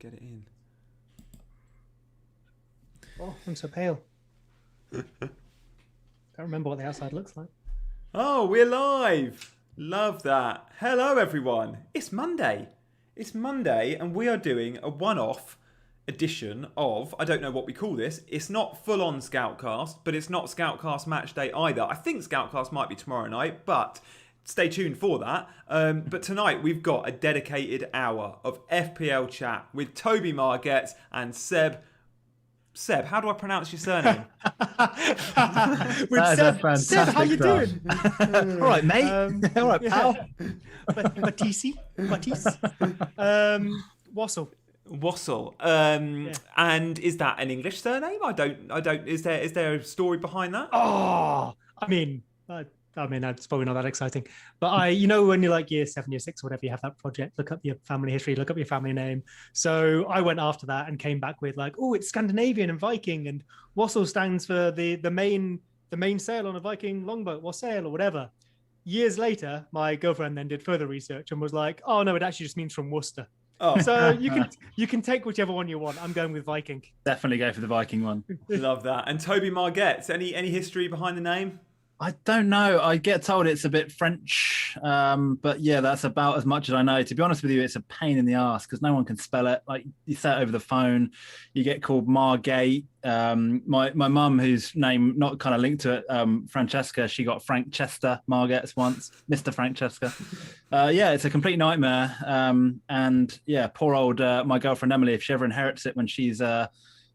get it in. Oh, I'm so pale. Can't remember what the outside looks like. Oh, we're live. Love that. Hello, everyone. It's Monday. It's Monday, and we are doing a one-off edition of, I don't know what we call this. It's not full-on Scoutcast, but it's not Scoutcast match day either. I think Scoutcast might be tomorrow night, but stay tuned for that. But tonight, we've got a dedicated hour of FPL chat with Toby Margetts and Seb. Seb, how do I pronounce your surname? Seb, how you doing? All right, mate. All right, pal. Matisse. Wassel. Wassel. And is that an English surname? I don't. Is there a story behind that? Oh, I mean, it's probably not that exciting. But when you're like year 7, year 6, or whatever, you have that project, look up your family history, look up your family name. So I went after that and came back with it's Scandinavian and Viking, and Wassel stands for the main sail on a Viking longboat, wassail or whatever. Years later, my girlfriend then did further research and was like, oh no, it actually just means from Worcester. Oh. So you can take whichever one you want. I'm going with Viking. Definitely go for the Viking one. Love that. And Toby Margetts, any history behind the name? I don't know. I get told it's a bit French, but yeah, that's about as much as I know. To be honest with you, it's a pain in the ass because no one can spell it. Like you say it over the phone, you get called Margate. My mum, whose name not kind of linked to it, Francesca, she got Frank Chester Margetts once, Mr. Francesca. Yeah, it's a complete nightmare. And yeah, poor old my girlfriend Emily, if she ever inherits it when she's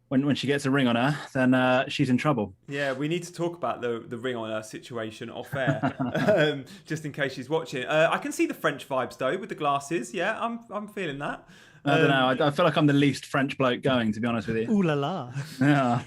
when she gets a ring on her, then she's in trouble. Yeah, we need to talk about the ring on her situation off air, just in case she's watching. I can see the French vibes though with the glasses. Yeah, I'm feeling that. I don't know. I feel like I'm the least French bloke going, to be honest with you. Ooh la la. Yeah.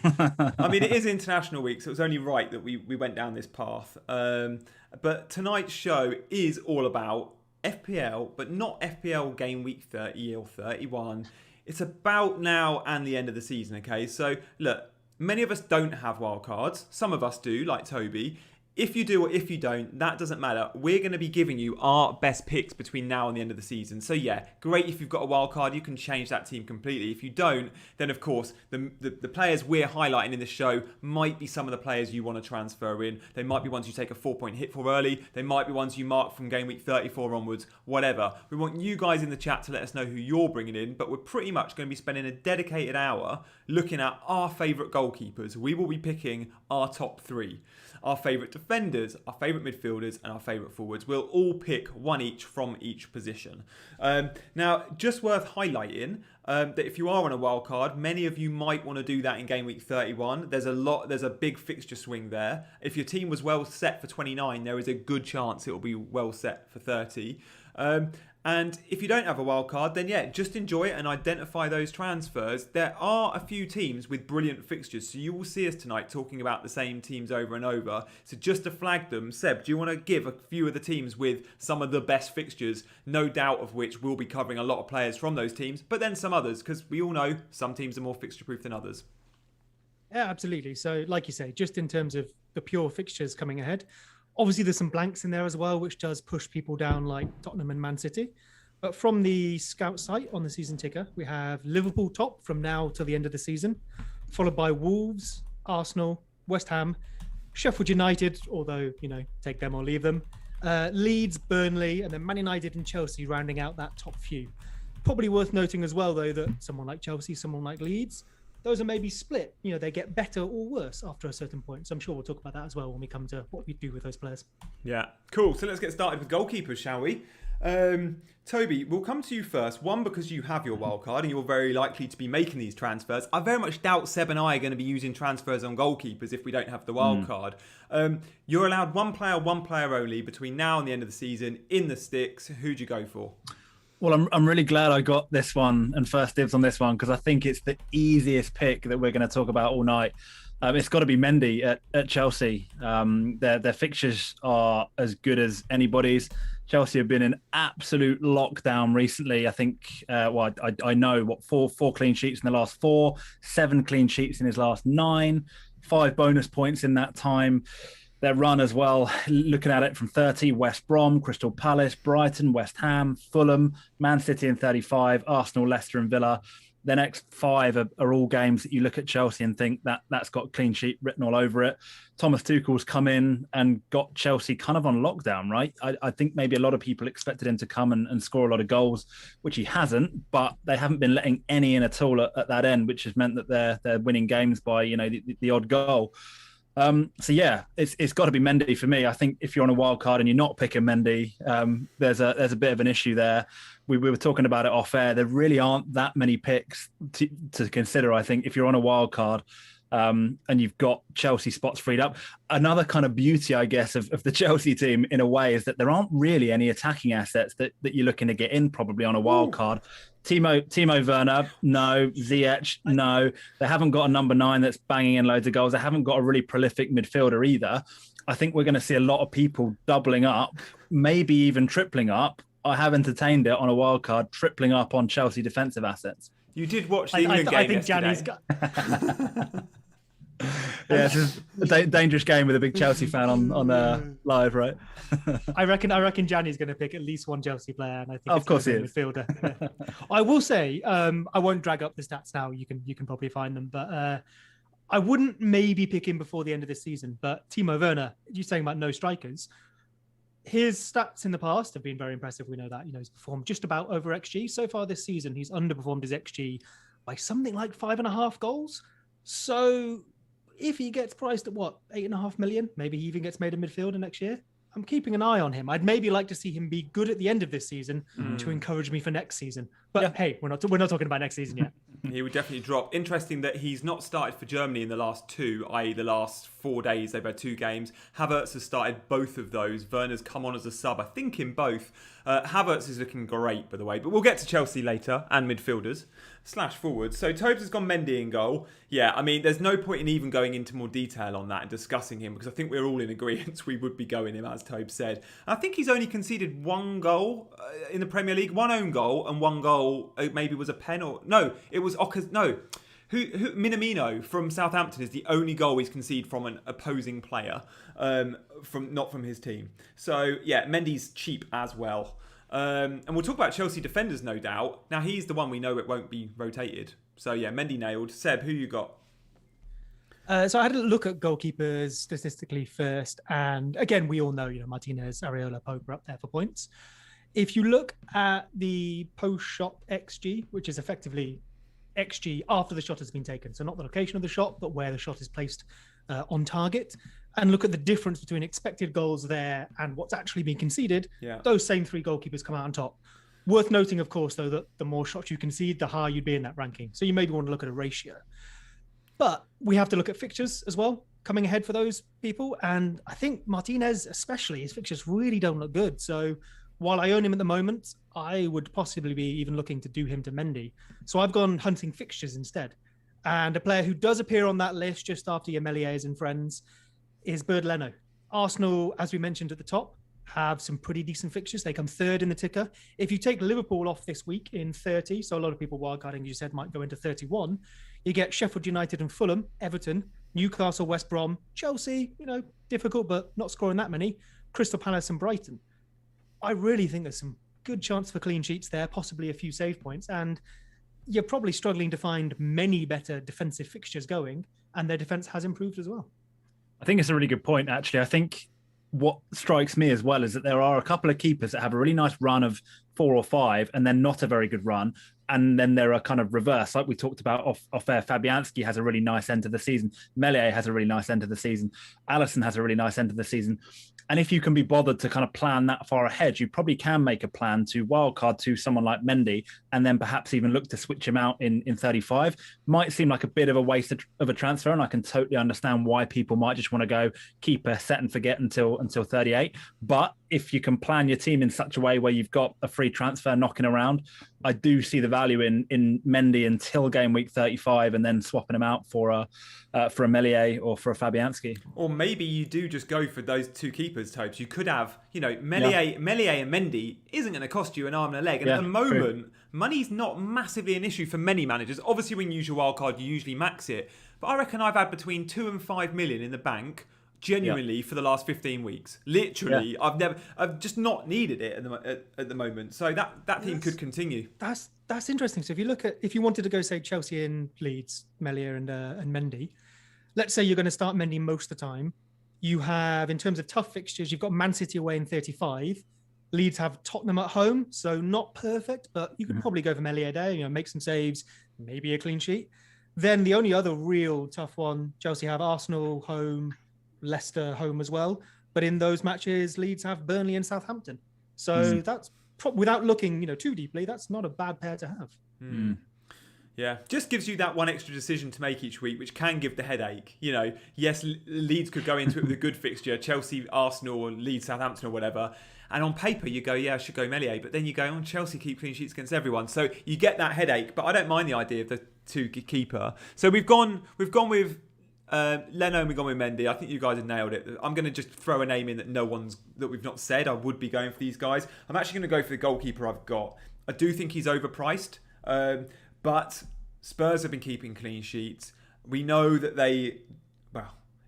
I mean, it is International Week, so it was only right that we went down this path. But tonight's show is all about FPL, but not FPL Game Week 30 or 31. It's about now and the end of the season, okay? So, look, many of us don't have wildcards. Some of us do, like Toby. If you do or if you don't, that doesn't matter. We're going to be giving you our best picks between now and the end of the season. So, yeah, great if you've got a wildcard. You can change that team completely. If you don't, then, of course, the players we're highlighting in this show might be some of the players you want to transfer in. They might be ones you take a 4-point hit for early. They might be ones you mark from game week 34 onwards, whatever. We want you guys in the chat to let us know who you're bringing in, but we're pretty much going to be spending a dedicated hour looking at our favourite goalkeepers. We will be picking our top 3. Our favourite defenders, our favourite midfielders, and our favourite forwards. We'll all pick one each from each position. Now, just worth highlighting that if you are on a wild card, many of you might want to do that in game week 31. There's a big fixture swing there. If your team was well set for 29, there is a good chance it will be well set for 30. And if you don't have a wild card, then yeah, just enjoy it and identify those transfers. There are a few teams with brilliant fixtures, so you will see us tonight talking about the same teams over and over. So just to flag them, Seb, do you want to give a few of the teams with some of the best fixtures, no doubt of which we'll be covering a lot of players from those teams, but then some others, because we all know some teams are more fixture-proof than others. Yeah, absolutely. So like you say, just in terms of the pure fixtures coming ahead, obviously, there's some blanks in there as well, which does push people down like Tottenham and Man City. But from the Scout site on the season ticker, we have Liverpool top from now till the end of the season, followed by Wolves, Arsenal, West Ham, Sheffield United, although, take them or leave them, Leeds, Burnley, and then Man United and Chelsea rounding out that top few. Probably worth noting as well, though, that someone like Chelsea, someone like Leeds, those are maybe split. They get better or worse after a certain point. So I'm sure we'll talk about that as well when we come to what we do with those players. Yeah, cool. So let's get started with goalkeepers, shall we? Toby, we'll come to you first. One, because you have your wildcard and you're very likely to be making these transfers. I very much doubt Seb and I are going to be using transfers on goalkeepers if we don't have the wildcard. You're allowed one player only between now and the end of the season in the sticks. Who'd you go for? Well, I'm really glad I got this one and first dibs on this one because I think it's the easiest pick that we're going to talk about all night. It's got to be Mendy at Chelsea. Their fixtures are as good as anybody's. Chelsea have been in absolute lockdown recently. I think, I know, four clean sheets in the last 4, 7 clean sheets in his last 9, 5 bonus points in that time. Their run as well, looking at it from 30, West Brom, Crystal Palace, Brighton, West Ham, Fulham, Man City in 35, Arsenal, Leicester and Villa. The next 5 are all games that you look at Chelsea and think that's got clean sheet written all over it. Thomas Tuchel's come in and got Chelsea kind of on lockdown, right? I think maybe a lot of people expected him to come and score a lot of goals, which he hasn't, but they haven't been letting any in at all at that end, which has meant that they're winning games by, the odd goal. So yeah, it's got to be Mendy for me. I think if you're on a wild card and you're not picking Mendy, there's a bit of an issue there. We were talking about it off air. There really aren't that many picks to consider. I think if you're on a wild card and you've got Chelsea spots freed up, another kind of beauty, I guess, of the Chelsea team in a way is that there aren't really any attacking assets that you're looking to get in probably on a wild card. Timo Werner, no. Ziyech, no. They haven't got a number 9 that's banging in loads of goals. They haven't got a really prolific midfielder either. I think we're going to see a lot of people doubling up, maybe even tripling up. I have entertained it on a wild card, tripling up on Chelsea defensive assets. You did watch the England game. I think Gianni's got. Yeah, it's a dangerous game with a big Chelsea fan on live, right? I reckon Gianni's going to pick at least one Chelsea player, and I think of course he is. Midfielder. Yeah. I will say, I won't drag up the stats now. You can probably find them, but I wouldn't maybe pick him before the end of the season. But Timo Werner, you're saying about no strikers. His stats in the past have been very impressive. We know that. He's performed just about over XG. So far this season, he's underperformed his XG by something like 5.5 goals. So if he gets priced at 8.5 million, maybe he even gets made a midfielder next year. I'm keeping an eye on him. I'd maybe like to see him be good at the end of this season to encourage me for next season. But hey, we're not talking about next season yet. He would definitely drop. Interesting that he's not started for Germany in the last 2, i.e. the last 4 days. They've had 2 games. Havertz has started both of those. Werner's come on as a sub, I think, in both. Havertz is looking great, by the way. But we'll get to Chelsea later, and midfielders. /forwards. So Tobes has gone Mendy in goal. Yeah, I mean, there's no point in even going into more detail on that and discussing him, because I think we're all in agreement we would be going him, as Tobes said. I think he's only conceded 1 goal in the Premier League, 1 own goal, and 1 goal maybe was a pen or... No, it was... Minamino from Southampton is the only goal he's conceded from an opposing player, not from his team. So, yeah, Mendy's cheap as well. And we'll talk about Chelsea defenders, no doubt. Now, he's the one we know it won't be rotated. So, yeah, Mendy nailed. Seb, who you got? So I had a look at goalkeepers statistically first. And again, we all know, Martinez, Areola, Pope are up there for points. If you look at the post-shot XG, which is effectively XG after the shot has been taken, so not the location of the shot, but where the shot is placed on target, and look at the difference between expected goals there and what's actually been conceded, those same 3 goalkeepers come out on top. Worth noting, of course, though, that the more shots you concede, the higher you'd be in that ranking. So you maybe want to look at a ratio. But we have to look at fixtures as well, coming ahead for those people. And I think Martinez, especially, his fixtures really don't look good. So while I own him at the moment, I would possibly be even looking to do him to Mendy. So I've gone hunting fixtures instead. And a player who does appear on that list just after your Meliers and friends is Bird Leno. Arsenal, as we mentioned at the top, have some pretty decent fixtures. They come 3rd in the ticker. If you take Liverpool off this week in 30, so a lot of people wildcarding, you said, might go into 31, you get Sheffield United and Fulham, Everton, Newcastle, West Brom, Chelsea, difficult, but not scoring that many, Crystal Palace and Brighton. I really think there's some good chance for clean sheets there, possibly a few save points, and you're probably struggling to find many better defensive fixtures going, and their defence has improved as well. I think it's a really good point, actually. I think what strikes me as well is that there are a couple of keepers that have a really nice run of 4 or 5 and then not a very good run. And then there are kind of reverse, like we talked about off air. Fabianski has a really nice end to the season. Melier has a really nice end to the season. Edison has a really nice end to the season. And if you can be bothered to kind of plan that far ahead, you probably can make a plan to wildcard to someone like Mendy and then perhaps even look to switch him out in 35. Might seem like a bit of a waste of a transfer, and I can totally understand why people might just want to go keeper, set and forget until 38. But if you can plan your team in such a way where you've got a free transfer knocking around, I do see the value in Mendy until game week 35 and then swapping him out for a Melier or for a Fabianski. Or maybe you do just go for those 2 keepers, Topes. You could have, Melier and Mendy isn't going to cost you an arm and a leg. And at the moment, money's not massively an issue for many managers. Obviously, when you use your wild card, you usually max it. But I reckon I've had between 2 and 5 million in the bank Genuinely, for the last 15 weeks. Literally, I've just not needed it at the moment. So that theme could continue. That's interesting. So if you wanted to go, say, Chelsea and Leeds, Melia and Mendy, let's say you're going to start Mendy most of the time. You have, in terms of tough fixtures, you've got Man City away in 35. Leeds have Tottenham at home, so not perfect, but you could probably go for Melia there, make some saves, maybe a clean sheet. Then the only other real tough one, Chelsea have Arsenal home, Leicester home as well. But in those matches, Leeds have Burnley and Southampton. So that's, without looking too deeply, that's not a bad pair to have. Yeah, just gives you that one extra decision to make each week, which can give the headache. Yes, Leeds could go into it with a good fixture, Chelsea, Arsenal, or Leeds, Southampton, or whatever. And on paper, you go, I should go Melia. But then you go, Chelsea keep clean sheets against everyone. So you get that headache. But I don't mind the idea of the two keeper. So we've gone with Leno and we've gone with Mendy. I think you guys have nailed it. I'm going to just throw a name in that we've not said. I would be going for these guys. I'm actually going to go for the goalkeeper I've got. I do think he's overpriced. But Spurs have been keeping clean sheets. We know that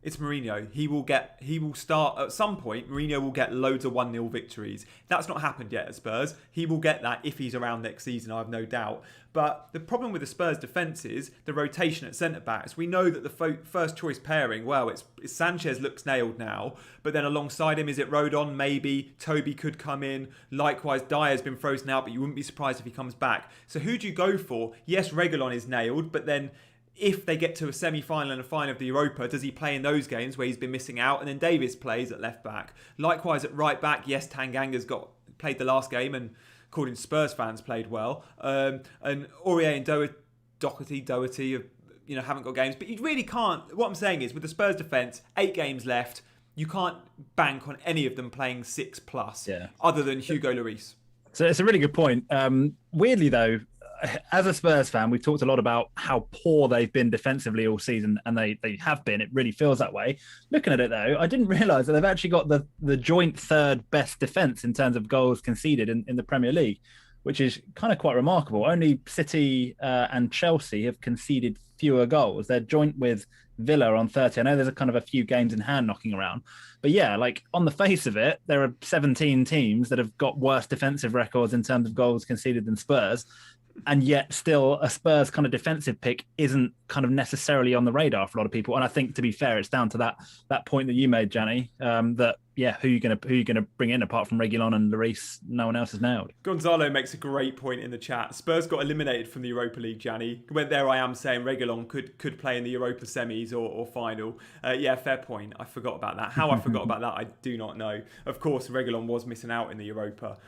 it's Mourinho. He will start at some point. Mourinho will get loads of 1-0 victories. That's not happened yet at Spurs. He will get that if he's around next season, I have no doubt. But the problem with the Spurs defence is the rotation at centre-backs. We know that the first choice pairing, it's Sanchez looks nailed now, but then alongside him, is it Rodon? Maybe. Toby could come in. Likewise, Dyer's been frozen out, but you wouldn't be surprised if he comes back. So who do you go for? Yes, Reguilon is nailed, but then if they get to a semi-final and a final of the Europa, does he play in those games where he's been missing out? And then Davis plays at left back. Likewise at right back, yes, Tanganga's played the last game and according to Spurs fans played well. And Aurier and Doherty, haven't got games. But you really can't. What I'm saying is with the Spurs defence, 8 games left, you can't bank on any of them playing 6+, other than Hugo Lloris. So it's a really good point. Weirdly though, as a Spurs fan, we've talked a lot about how poor they've been defensively all season, and they have been. It really feels that way. Looking at it, though, I didn't realise that they've actually got the joint third best defence in terms of goals conceded in the Premier League, which is kind of quite remarkable. Only City and Chelsea have conceded fewer goals. They're joint with Villa on 30. I know there's a few games in hand knocking around. But yeah, on the face of it, there are 17 teams that have got worse defensive records in terms of goals conceded than Spurs. And yet still a Spurs kind of defensive pick isn't kind of necessarily on the radar for a lot of people. And I think, to be fair, it's down to that point that you made, Gianni, that who you gonna bring in apart from Reguilon and Lloris? No one else is nailed. Gonzalo makes a great point in the chat. Spurs got eliminated from the Europa League, Gianni. There I am saying Reguilon could play in the Europa semis or final. Fair point. I forgot about that. How I forgot about that, I do not know. Of course, Reguilon was missing out in the Europa.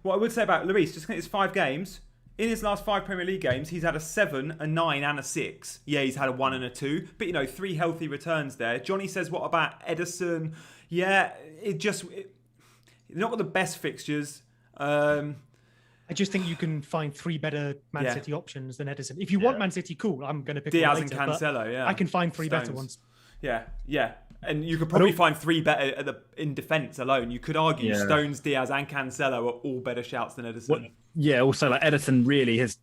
What I would say about Lloris, just it's 5 games. In his last 5 Premier League games, he's had a 7, a 9 and a 6. Yeah, he's had a 1 and a 2. But, 3 healthy returns there. Johnny says, what about Edison? Yeah, they've not got the best fixtures. I just think you can find 3 better Man City options than Edison. If you want Man City, cool. I'm going to pick Diaz one later, and Cancelo, I can find 3 better ones. Yeah. And you could probably find 3 better in defence alone. You could argue Stones, Diaz and Cancelo are all better shouts than Edison. Also, Edison really has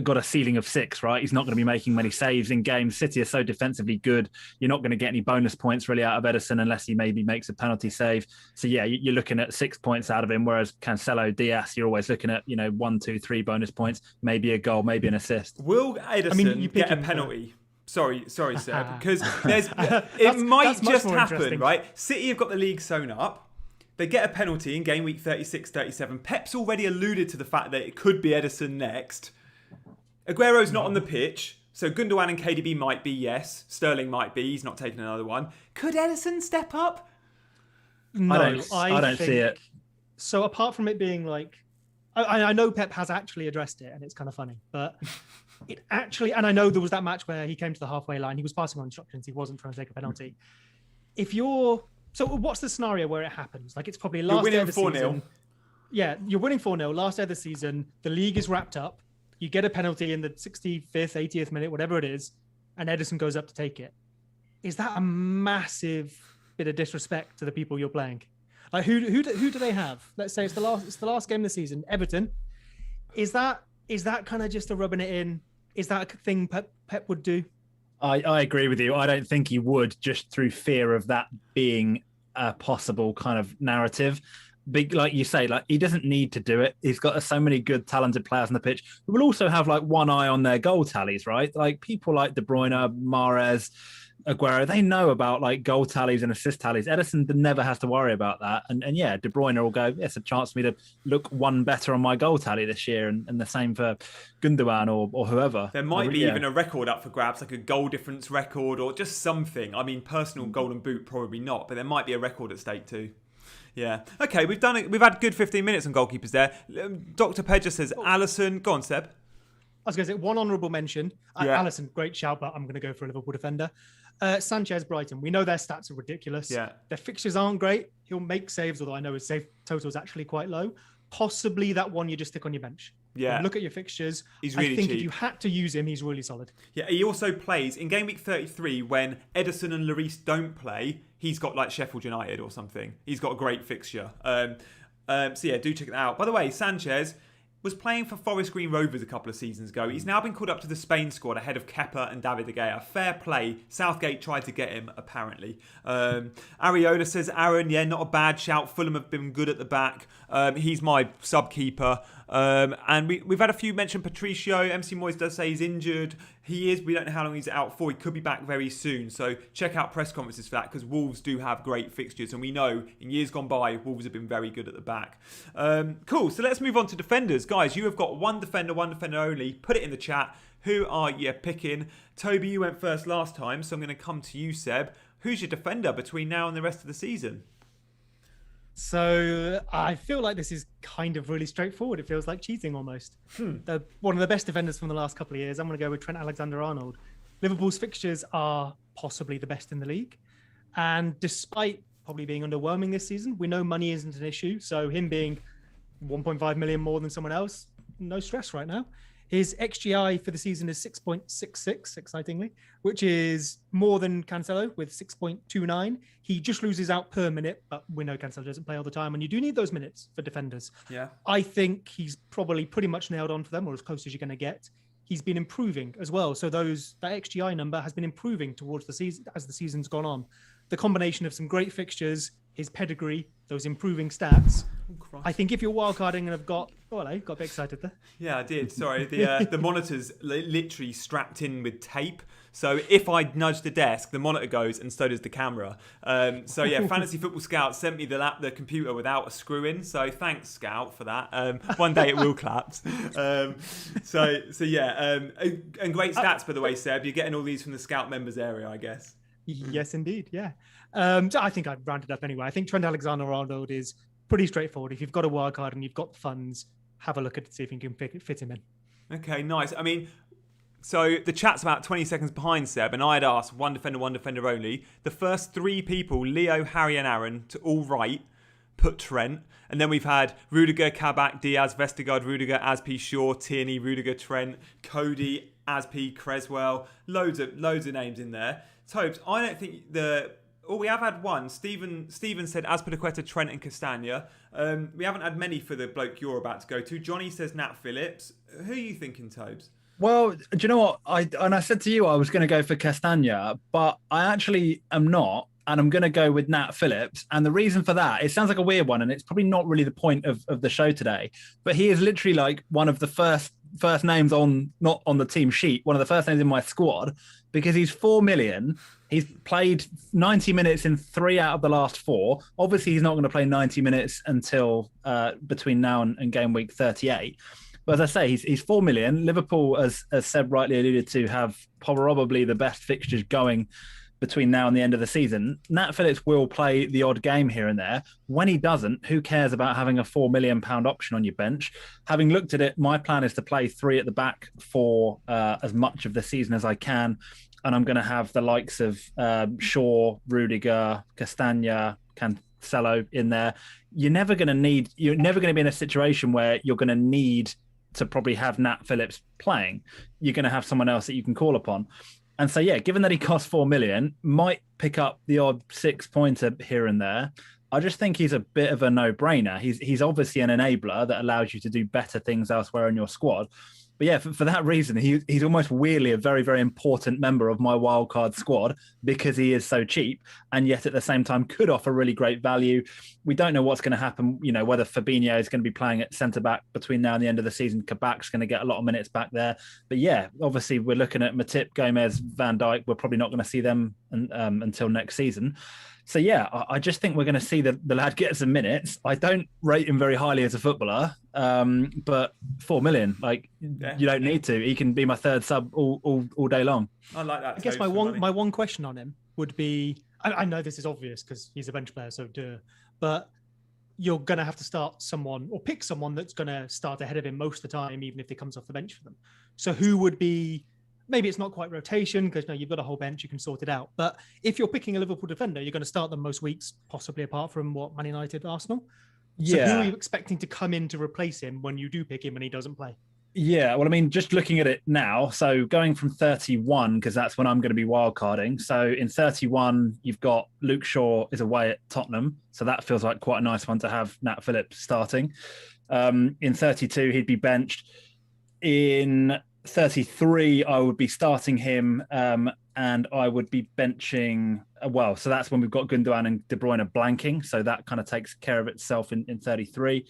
got a ceiling of 6, right? He's not going to be making many saves in games. City are so defensively good. You're not going to get any bonus points really out of Edison unless he maybe makes a penalty save. So yeah, you're looking at 6 points out of him, whereas Cancelo, Diaz, you're always looking at 1, 2, 3 bonus points, maybe a goal, maybe an assist. Will Edison get a penalty? Sorry, Seb, because it might just happen, right? City have got the league sewn up. They get a penalty in game week 36, 37. Pep's already alluded to the fact that it could be Edison next. Aguero's not on the pitch, so Gundogan and KDB might be, yes. Sterling might be. He's not taking another one. Could Edison step up? No, I don't see it. So apart from it being I know Pep has actually addressed it, and it's kind of funny, but it actually, and I know there was that match where he came to the halfway line, he was passing on instructions, he wasn't trying to take a penalty. So what's the scenario where it happens? It's probably last day of the season. Yeah, you're winning 4-0, last day of the season, the league is wrapped up, you get a penalty in the 65th, 80th minute, whatever it is, and Edison goes up to take it. Is that a massive bit of disrespect to the people you're playing? Who do they have? Let's say it's the last game of the season, Everton. Is that kind of just a rubbing it in? Is that a thing Pep would do? I agree with you. I don't think he would, just through fear of that being a possible kind of narrative. Big, like you say, like he doesn't need to do it. He's got so many good, talented players on the pitch who will also have like one eye on their goal tallies, right? Like people like De Bruyne, Mahrez, Aguero, they know about like goal tallies and assist tallies. Edison never has to worry about that. And yeah, De Bruyne will go, it's a chance for me to look one better on my goal tally this year. And the same for Gundogan or whoever. There might be even a record up for grabs, like a goal difference record or just something. I mean, personal golden boot, probably not, but there might be a record at stake too. Yeah. Okay, we've had good 15 minutes on goalkeepers there. Dr. Pedger says Alisson. Go on, Seb. I was going to say one honourable mention. Alisson, great shout, but I'm going to go for a Liverpool defender. Sanchez, Brighton. We know their stats are ridiculous. Yeah. Their fixtures aren't great. He'll make saves, although I know his save total is actually quite low. Possibly that one you just stick on your bench. Yeah. Look at your fixtures. He's really I think cheap. if you had to use him, he's really solid. Yeah, he also plays in game week 33 when Edison and Lloris don't play. He's got like Sheffield United or something. He's got a great fixture. So yeah, do check that out. By the way, Sanchez was playing for Forest Green Rovers a couple of seasons ago. He's now been called up to the Spain squad ahead of Kepa and David De Gea. Fair play. Southgate tried to get him, apparently. Ariola says, Aaron, yeah, not a bad shout. Fulham have been good at the back. He's my sub-keeper. And we've had a few mention Patricio. MC Moyes does say he's injured. He is. We don't know how long he's out for. He could be back very soon. So check out press conferences for that because Wolves do have great fixtures. And we know in years gone by, Wolves have been very good at the back. Cool. So let's move on to defenders. Guys, you have got one defender only. Put it in the chat. Who are you picking? Toby, you went first last time. So I'm going to come to you, Seb. Who's your defender between now and the rest of the season? So I feel like this is kind of really straightforward. It feels like cheating almost. They're one of the best defenders from the last couple of years. I'm going to go with Trent Alexander-Arnold. Liverpool's fixtures are possibly the best in the league. And despite probably being underwhelming this season, we know money isn't an issue. So him being 1.5 million more than someone else, no stress right now. His XGI for the season is 6.66, excitingly, which is more than Cancelo with 6.29. He just loses out per minute, but we know Cancelo doesn't play all the time, and you do need those minutes for defenders. Yeah, I think he's probably pretty much nailed on for them, or as close as you're going to get. He's been improving as well, so that XGI number has been improving towards the season as the season's gone on. The combination of some great fixtures, his pedigree, those improving stats. I think if you're wildcarding and have got... Oh, hello, got a bit excited there. Yeah, I did. Sorry. The monitor's literally strapped in with tape. So if I nudge the desk, the monitor goes and so does the camera. So yeah, Fantasy Football Scout sent me the computer without a screw in. So thanks, Scout, for that. One day it will collapse. So yeah. And great stats, by the way, Seb. You're getting all these from the Scout members area, I guess. Yes, indeed. Yeah. So I think I've rounded up anyway. I think Trent Alexander-Arnold is pretty straightforward. If you've got a wild card and you've got the funds, have a look at it, see if you can fit him in. Okay, nice. I mean, so the chat's about 20 seconds behind Seb, and I had asked one defender only. The first three people, Leo, Harry and Aaron, to all right, put Trent. And then we've had Rudiger, Kabak, Diaz, Vestergaard, Rudiger, Aspi, Shaw, Tierney, Rudiger, Trent, Cody, Aspi, Creswell. Loads of names in there. Tobes, I don't think we have had one. Stephen said Azpilicueta, Trent and Castagna. We haven't had many for the bloke you're about to go to. Johnny says Nat Phillips. Who are you thinking, Tobes? Well, do you know what? I said to you I was going to go for Castagna, but I actually am not. And I'm going to go with Nat Phillips. And the reason for that, it sounds like a weird one, and it's probably not really the point of the show today, but he is literally like one of the first names not on the team sheet, one of the first names in my squad, because he's 4 million. He's played 90 minutes in 3 out of the last 4. Obviously, he's not going to play 90 minutes until between now and game week 38. But as I say, he's 4 million. Liverpool, as Seb rightly alluded to, have probably the best fixtures going between now and the end of the season. Nat Phillips will play the odd game here and there. When he doesn't, who cares about having a £4 million option on your bench? Having looked at it, my plan is to play 3 at the back for as much of the season as I can. And I'm going to have the likes of Shaw, Rudiger, Castagna, Cancelo in there. You're never going to be in a situation where you're going to need to probably have Nat Phillips playing. You're going to have someone else that you can call upon. And so, yeah, given that he costs 4 million, might pick up the odd 6-pointer here and there. I just think he's a bit of a no-brainer. He's obviously an enabler that allows you to do better things elsewhere in your squad. But yeah, for that reason, he's almost weirdly a very, very important member of my wildcard squad because he is so cheap and yet at the same time could offer really great value. We don't know what's going to happen, whether Fabinho is going to be playing at centre-back between now and the end of the season. Kabak's going to get a lot of minutes back there. But yeah, obviously we're looking at Matip, Gomez, Van Dijk. We're probably not going to see them until next season. So yeah, I just think we're going to see the lad get some minutes. I don't rate him very highly as a footballer, but 4 million, you don't need to. He can be my third sub all day long. I like that. I guess my one question on him would be, I know this is obvious because he's a bench player, so but you're going to have to start someone or pick someone that's going to start ahead of him most of the time, even if he comes off the bench for them. So who would be? Maybe it's not quite rotation because you've got a whole bench, you can sort it out. But if you're picking a Liverpool defender, you're going to start them most weeks, possibly apart from Man United, Arsenal. So who are you expecting to come in to replace him when you do pick him and he doesn't play? Yeah, well, I mean, just looking at it now, so going from 31, because that's when I'm going to be wildcarding. So in 31, you've got Luke Shaw is away at Tottenham. So that feels like quite a nice one to have Nat Phillips starting. In 32, he'd be benched. In 33, I would be starting him and I would be benching. So that's when we've got Gundogan and De Bruyne blanking. So that kind of takes care of itself in 33.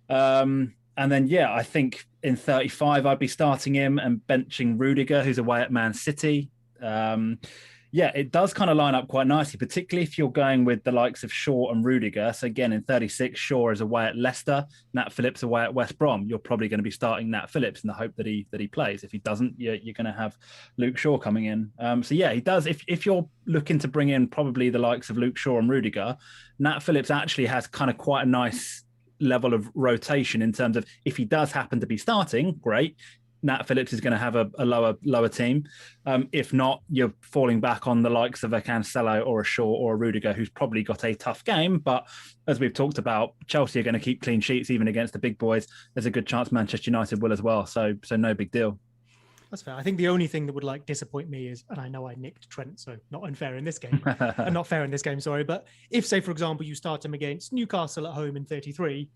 And then, I think in 35, I'd be starting him and benching Rudiger, who's away at Man City. It does kind of line up quite nicely, particularly if you're going with the likes of Shaw and Rudiger. So again, in 36, Shaw is away at Leicester, Nat Phillips away at West Brom. You're probably going to be starting Nat Phillips in the hope that he plays. If he doesn't, you're going to have Luke Shaw coming in. He does. If you're looking to bring in probably the likes of Luke Shaw and Rudiger, Nat Phillips actually has kind of quite a nice level of rotation in terms of if he does happen to be starting, great. Nat Phillips is going to have a lower team. If not, you're falling back on the likes of a Cancelo or a Shaw or a Rudiger, who's probably got a tough game. But as we've talked about, Chelsea are going to keep clean sheets even against the big boys. There's a good chance Manchester United will as well. So no big deal. That's fair. I think the only thing that would disappoint me is, and I know I nicked Trent, so not unfair in this game, not fair in this game, sorry. But if, say, for example, you start him against Newcastle at home in 33,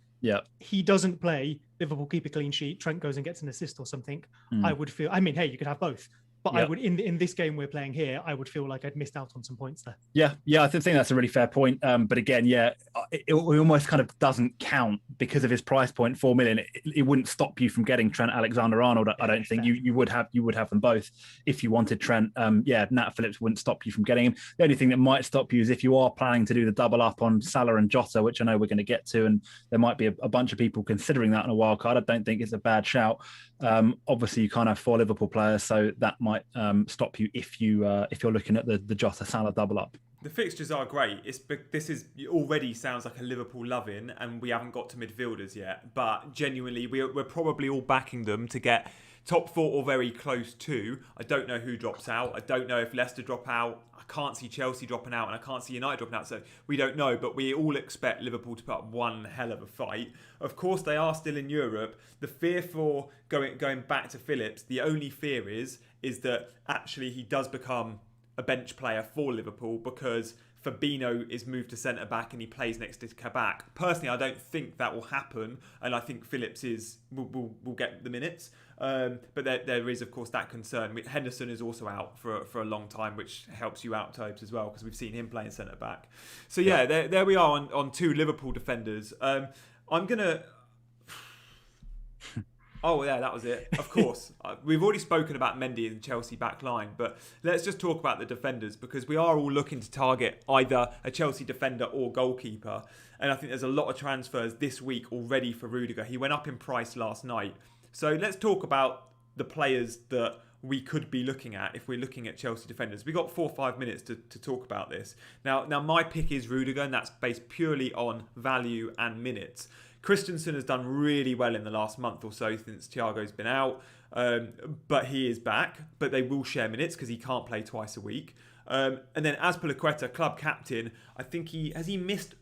he doesn't play, Liverpool keep a clean sheet, Trent goes and gets an assist or something, I would feel, hey, you could have both. But I would, in this game we're playing here, I would feel like I'd missed out on some points there. Yeah, I think that's a really fair point. But again, it almost kind of doesn't count because of his price point, 4 million. It wouldn't stop you from getting Trent Alexander-Arnold. I don't think you would have them both if you wanted Trent. Nat Phillips wouldn't stop you from getting him. The only thing that might stop you is if you are planning to do the double up on Salah and Jota, which I know we're going to get to, and there might be a bunch of people considering that on a wild card. I don't think it's a bad shout. Obviously, you can't have 4 Liverpool players, so that might stop you if you're looking at the Jota Salah double up. The fixtures are great. This is already sounds like a Liverpool loving, and we haven't got to midfielders yet. But genuinely, we're probably all backing them to get top 4 or very close to. I don't know who drops out. I don't know if Leicester drop out. I can't see Chelsea dropping out, and I can't see United dropping out. So we don't know, but we all expect Liverpool to put up one hell of a fight. Of course, they are still in Europe. The fear for going back to Phillips, the only fear is that actually he does become a bench player for Liverpool because Fabinho is moved to centre-back and he plays next to Kabak. Personally, I don't think that will happen, and I think Phillips will get the minutes. But there is, of course, that concern. Henderson is also out for a long time, which helps you out, Tobes, as well, because we've seen him playing centre-back. So, there we are on 2 Liverpool defenders. I'm going to... Oh, yeah, that was it. Of course. We've already spoken about Mendy and Chelsea back line, but let's just talk about the defenders because we are all looking to target either a Chelsea defender or goalkeeper. And I think there's a lot of transfers this week already for Rudiger. He went up in price last night. So let's talk about the players that we could be looking at if we're looking at Chelsea defenders. We've got 4 or 5 minutes to talk about this. Now my pick is Rudiger, and that's based purely on value and minutes. Christensen has done really well in the last month or so since Thiago's been out, but he is back. But they will share minutes because he can't play twice a week. And then Azpilicueta, club captain, I think he missed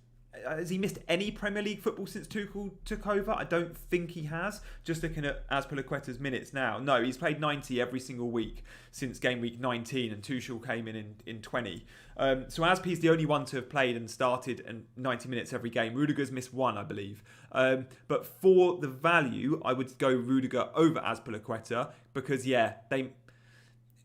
has he missed any Premier League football since Tuchel took over? I don't think he has. Just looking at Azpilicueta's minutes now. No, he's played 90 every single week since game week 19 and Tuchel came in 20. So Azpi's the only one to have played and started 90 minutes every game. Rudiger's missed one, I believe. But for the value, I would go Rudiger over Azpilicueta because,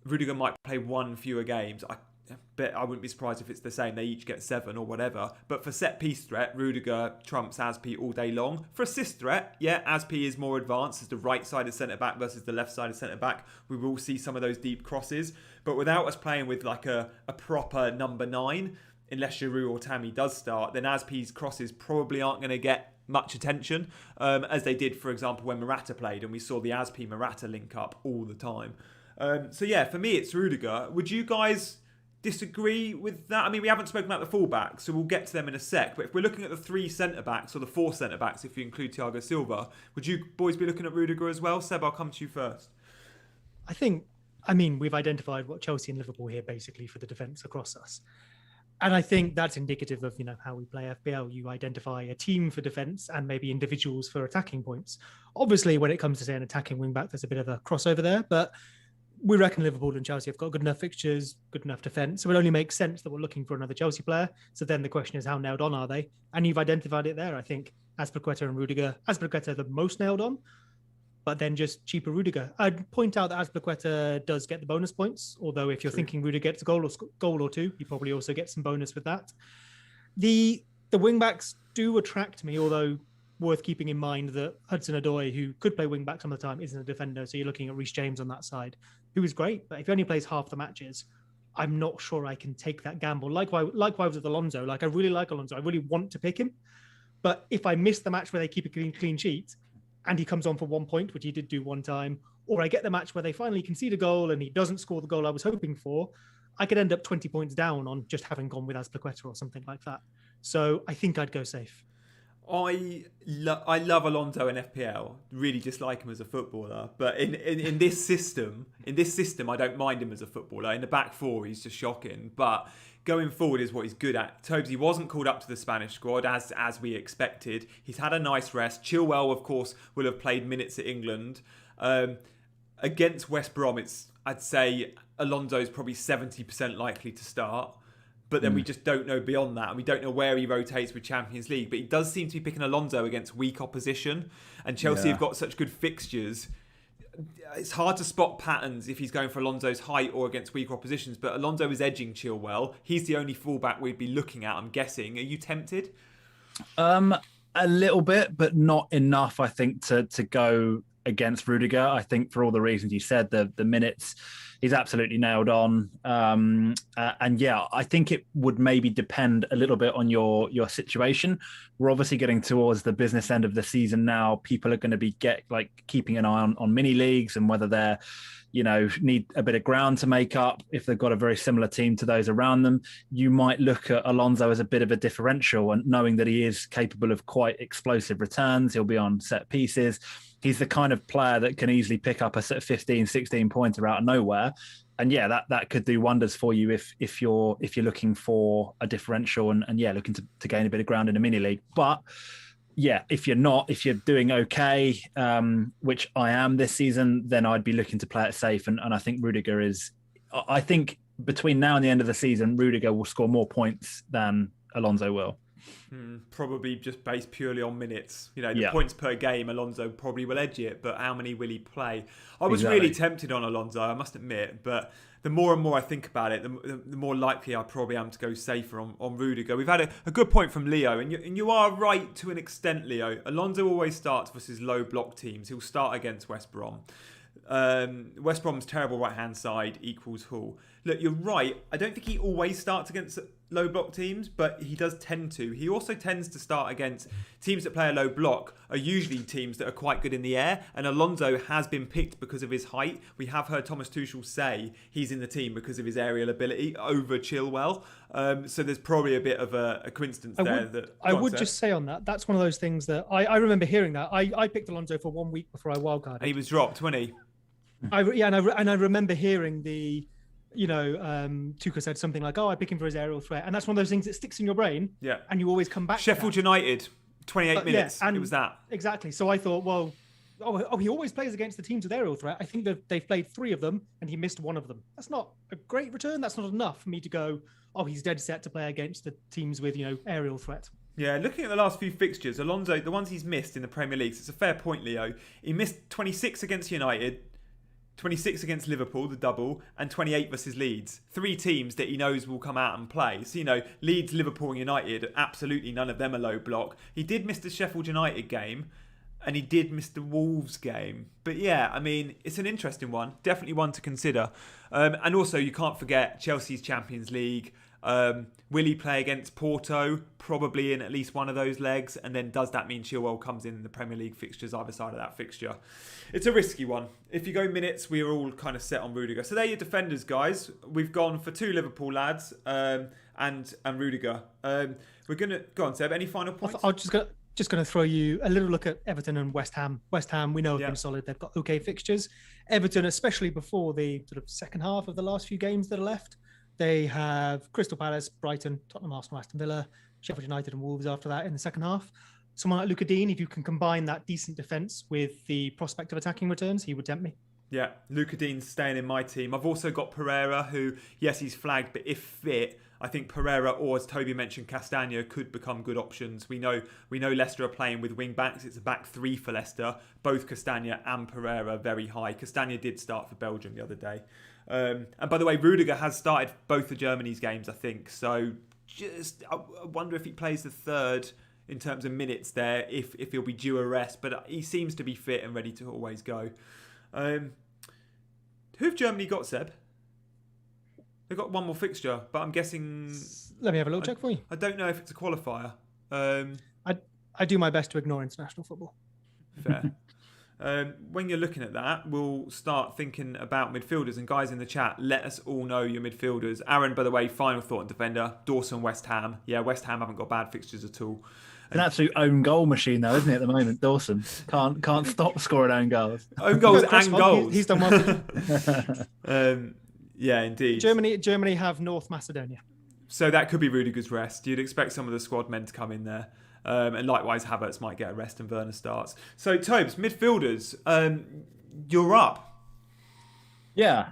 Rudiger might play one fewer games. I wouldn't be surprised if it's the same. They each get 7 or whatever. But for set piece threat, Rudiger trumps Azpi all day long. For assist threat, Azpi is more advanced as the right-sided centre-back versus the left-sided centre-back. We will see some of those deep crosses. But without us playing with like a proper number 9, unless Giroud or Tammy does start, then Azpi's crosses probably aren't going to get much attention, as they did, for example, when Morata played, and we saw the Azpi-Morata link up all the time. For me, it's Rudiger. Would you guys disagree with that? I mean, we haven't spoken about the fullbacks, so we'll get to them in a sec. But if we're looking at the 3 centre-backs, or the 4 centre-backs, if you include Thiago Silva, would you boys be looking at Rudiger as well? Seb, I'll come to you first. We've identified what Chelsea and Liverpool here basically for the defence across us. And I think that's indicative of, how we play FPL. You identify a team for defence and maybe individuals for attacking points. Obviously, when it comes to, say, an attacking wing-back, there's a bit of a crossover there, but we reckon Liverpool and Chelsea have got good enough fixtures, good enough defence. So it only makes sense that we're looking for another Chelsea player. So then the question is, how nailed on are they? And you've identified it there. I think Azpilicueta and Rudiger. Azpilicueta the most nailed on, but then just cheaper Rudiger. I'd point out that Azpilicueta does get the bonus points. Although if you're thinking Rudiger gets a goal or two, he probably also gets some bonus with that. The wing-backs do attract me, although worth keeping in mind that Hudson-Odoi, who could play wing-back some of the time, isn't a defender. So you're looking at Reece James on that side, who is great. But if he only plays half the matches, I'm not sure I can take that gamble. Likewise with Alonso. I really like Alonso. I really want to pick him. But if I miss the match where they keep a clean sheet and he comes on for 1 point, which he did do one time, or I get the match where they finally concede a goal and he doesn't score the goal I was hoping for, I could end up 20 points down on just having gone with Azpilicueta or something like that. So I think I'd go safe. I love Alonso in FPL. Really dislike him as a footballer, but in this system, I don't mind him as a footballer. In the back 4, he's just shocking. But going forward is what he's good at. Tobes, he wasn't called up to the Spanish squad as we expected. He's had a nice rest. Chilwell, of course, will have played minutes at England. Against West Brom, I'd say Alonso's probably 70% likely to start. But then we just don't know beyond that. And we don't know where he rotates with Champions League. But he does seem to be picking Alonso against weak opposition. And Chelsea have got such good fixtures. It's hard to spot patterns if he's going for Alonso's height or against weaker oppositions. But Alonso is edging Chilwell. He's the only fullback we'd be looking at, I'm guessing. Are you tempted? A little bit, but not enough, I think, to go against Rudiger. I think for all the reasons you said, the minutes, he's absolutely nailed on. I think it would maybe depend a little bit on your situation. We're obviously getting towards the business end of the season now. People are going to be keeping an eye on mini leagues and whether they're, need a bit of ground to make up. If they've got a very similar team to those around them, you might look at Alonso as a bit of a differential, and knowing that he is capable of quite explosive returns. He'll be on set pieces. He's the kind of player that can easily pick up a sort of 15, 16 pointer out of nowhere. And that could do wonders for you if you're looking for a differential and looking to gain a bit of ground in a mini league. But if you're doing okay, which I am this season, then I'd be looking to play it safe. And I think Rudiger is, I think between now and the end of the season, Rudiger will score more points than Alonso will. Probably just based purely on minutes. The points per game, Alonso probably will edge it, but how many will he play? I was really tempted on Alonso, I must admit, but the more and more I think about it, the more likely I probably am to go safer on Rudiger. We've had a good point from Leo, and you are right to an extent, Leo. Alonso always starts versus low block teams. He'll start against West Brom. West Brom's terrible right-hand side equals Hull. Look, you're right. I don't think he always starts against low block teams, but he does tend to. He also tends to start against teams that play a low block are usually teams that are quite good in the air, and Alonso has been picked because of his height. We have heard Thomas Tuchel say he's in the team because of his aerial ability over Chilwell. So there's probably a bit of a coincidence there. I would just say on that, that's one of those things that I remember hearing that. I picked Alonso for 1 week before I wildcarded. He was dropped, wasn't he? And I remember hearing Tuchel said something like, "Oh, I pick him for his aerial threat," and that's one of those things that sticks in your brain. Yeah. And you always come back. Sheffield United, 28 minutes. Yeah, it was that. Exactly. So I thought, well, he always plays against the teams with aerial threat. I think that they've played 3 of them and he missed 1 of them. That's not a great return. That's not enough for me to go, oh, he's dead set to play against the teams with, aerial threat. Yeah, looking at the last few fixtures, Alonso, the ones he's missed in the Premier League, it's a fair point, Leo. He missed 26 against United, 26 against Liverpool, the double, and 28 versus Leeds. 3 teams that he knows will come out and play. So, Leeds, Liverpool and United, absolutely none of them are low block. He did miss the Sheffield United game, and he did miss the Wolves game. But yeah, I mean, it's an interesting one. Definitely one to consider. And also, you can't forget Chelsea's Champions League. Will he play against Porto? Probably in at least one of those legs. And then does that mean Chilwell comes in the Premier League fixtures either side of that fixture? It's a risky one. If you go minutes, we're all kind of set on Rudiger. So they're your defenders, guys. We've gone for 2 Liverpool lads and Rudiger. We're going to... Go on, Seb. Any final points? I'll just going to throw you a little look at Everton and West Ham. West Ham, we know have been solid. They've got okay fixtures. Everton, especially before the sort of second half of the last few games that are left, they have Crystal Palace, Brighton, Tottenham, Arsenal, Aston Villa, Sheffield United and Wolves after that in the second half. Someone like Luca Dean, if you can combine that decent defence with the prospect of attacking returns, he would tempt me. Yeah, Luca Dean's staying in my team. I've also got Pereira, who, yes, he's flagged, but if fit, I think Pereira or, as Toby mentioned, Castagna could become good options. We know Leicester are playing with wing backs. It's a back 3 for Leicester. Both Castagna and Pereira very high. Castagna did start for Belgium the other day. And by the way, Rudiger has started both of Germany's games, I think. So I wonder if he plays the third in terms of minutes there, if he'll be due a rest. But he seems to be fit and ready to always go. Who've Germany got, Seb? They've got one more fixture, but I'm guessing... Let me have a little check for you. I don't know if it's a qualifier. I do my best to ignore international football. Fair. When you're looking at that, we'll start thinking about midfielders. And guys in the chat, let us all know your midfielders. Aaron, by the way, final thought on defender. Dawson, West Ham. Yeah, West Ham haven't got bad fixtures at all. An absolute own goal machine, though, isn't he, at the moment? Dawson can't stop scoring own goals. Own goals and goals. He's done one. Yeah, indeed. Germany have North Macedonia. So that could be Rudiger's rest. You'd expect some of the squad men to come in there. And likewise, Havertz might get a rest and Werner starts. So, Tobes, midfielders, you're up. Yeah.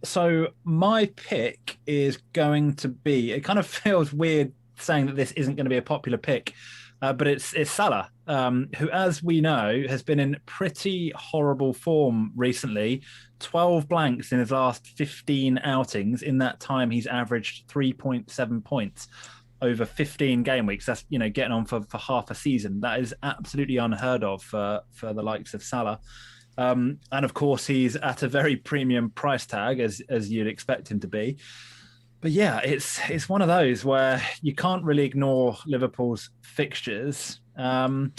So my pick is going to be... It kind of feels weird saying that this isn't going to be a popular pick, but it's Salah, who, as we know, has been in pretty horrible form recently. 12 blanks in his last 15 outings. In that time, he's averaged 3.7 points over 15 game weeks. That's, getting on for half a season. That is absolutely unheard of for the likes of Salah. And of course, he's at a very premium price tag, as you'd expect him to be. But yeah, it's one of those where you can't really ignore Liverpool's fixtures. And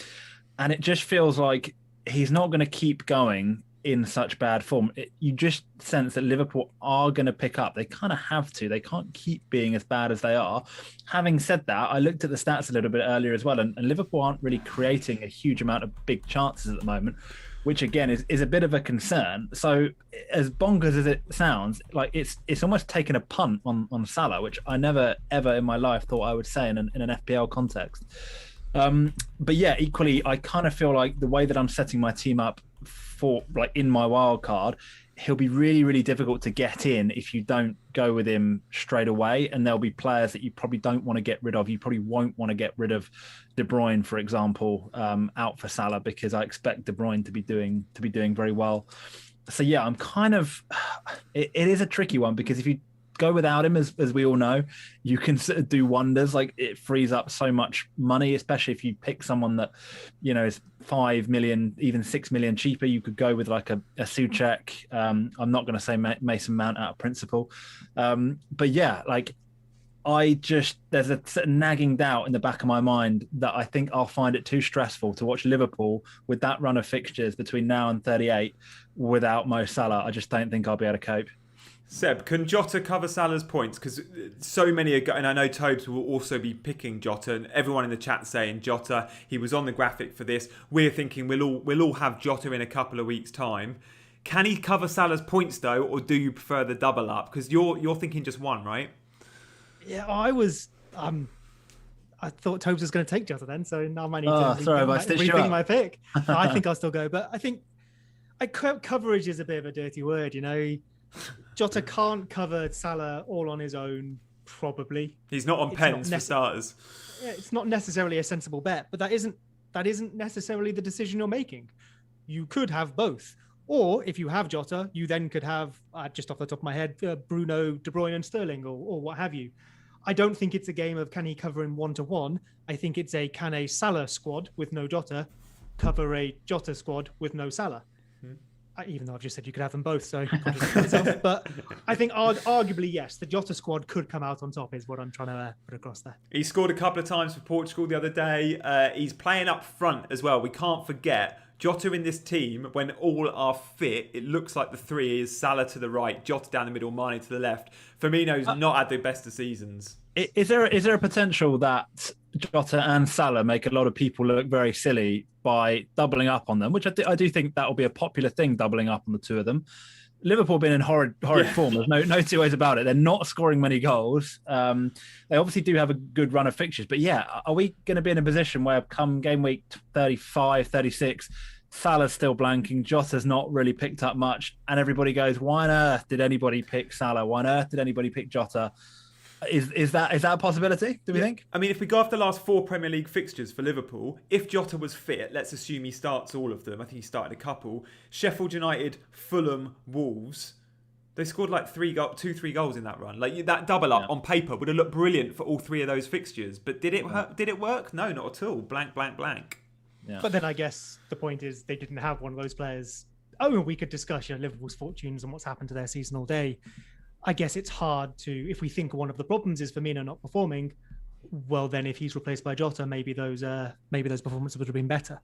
it just feels like he's not going to keep going in such bad form. You just sense that Liverpool are going to pick up. They kind of have to. They can't keep being as bad as they are. Having said that, I looked at the stats a little bit earlier as well, and Liverpool aren't really creating a huge amount of big chances at the moment, which again is a bit of a concern. So as bonkers as it sounds, like it's almost taken a punt on Salah, which I never ever in my life thought I would say in an FPL context. But yeah, equally, I kind of feel like the way that I'm setting my team up for, like, in my wild card, he'll be really, really difficult to get in if you don't go with him straight away. And there'll be players that you probably don't want to get rid of. You probably won't want to get rid of De Bruyne, for example, out for Salah, because I expect De Bruyne to be doing very well. So yeah, I'm kind of, it is a tricky one, because if you go without him, as we all know, you can sort of do wonders. Like, it frees up so much money, especially if you pick someone that, is 5 million, even 6 million cheaper. You could go with like a Souček. I'm not going to say Mason Mount out of principle. But yeah, like, there's a nagging doubt in the back of my mind that I think I'll find it too stressful to watch Liverpool with that run of fixtures between now and 38 without Mo Salah. I just don't think I'll be able to cope. Seb, can Jota cover Salah's points? Because so many are, and I know Tobes will also be picking Jota, and everyone in the chat saying Jota. He was on the graphic for this. We're thinking we'll all have Jota in a couple of weeks' time. Can he cover Salah's points though, or do you prefer the double up? Because you're thinking just one, right? Yeah, I was. I thought Tobes was going to take Jota then, so now I might need to rethink my pick. No, I think I'll still go, but I think coverage is a bit of a dirty word, you know. Jota can't cover Salah all on his own, probably. He's not on pens for starters. Yeah, it's not necessarily a sensible bet, but that isn't necessarily the decision you're making. You could have both. Or if you have Jota, you then could have, just off the top of my head, Bruno, De Bruyne and Sterling or what have you. I don't think it's a game of can he cover him 1-to-1. I think it's can a Salah squad with no Jota cover a Jota squad with no Salah. Even though I've just said you could have them both, so but I think arguably yes, the Jota squad could come out on top is what I'm trying to put across there. He scored a couple of times for Portugal the other day. He's playing up front as well. We can't forget Jota in this team, when all are fit, it looks like the three is Salah to the right, Jota down the middle, Mane to the left. Firmino's not had the best of seasons. Is there a potential that Jota and Salah make a lot of people look very silly by doubling up on them, which I do think that will be a popular thing, doubling up on the two of them. Liverpool been in horrid form. There's no two ways about it. They're not scoring many goals. They obviously do have a good run of fixtures. But yeah, are we going to be in a position where come game week 35, 36, Salah's still blanking, Jota's not really picked up much, and everybody goes, why on earth did anybody pick Salah? Why on earth did anybody pick Jota? Is that a possibility, do we think? I mean, if we go off the last 4 Premier League fixtures for Liverpool, if Jota was fit, let's assume he starts all of them. I think he started a couple. Sheffield United, Fulham, Wolves. They scored like 3 goals in that run. Like that double up on paper would have looked brilliant for all 3 of those fixtures. But did it work? No, not at all. Blank, blank, blank. Yeah. But then I guess the point is they didn't have one of those players. Oh, we could discuss Liverpool's fortunes and what's happened to their season all day. I guess it's hard to, if we think one of the problems is Firmino not performing, well then if he's replaced by Jota, maybe those performances would have been better.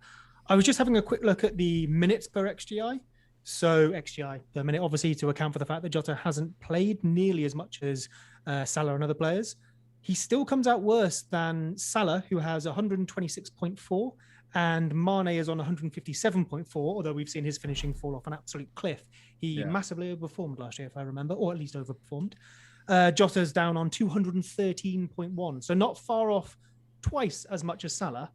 I was just having a quick look at the minutes per XGI. So XGI per minute, obviously to account for the fact that Jota hasn't played nearly as much as Salah and other players. He still comes out worse than Salah, who has 126.4, and Mane is on 157.4, although we've seen his finishing fall off an absolute cliff. He massively overperformed last year, if I remember, or at least overperformed. Jota's down on 213.1, so not far off twice as much as Salah.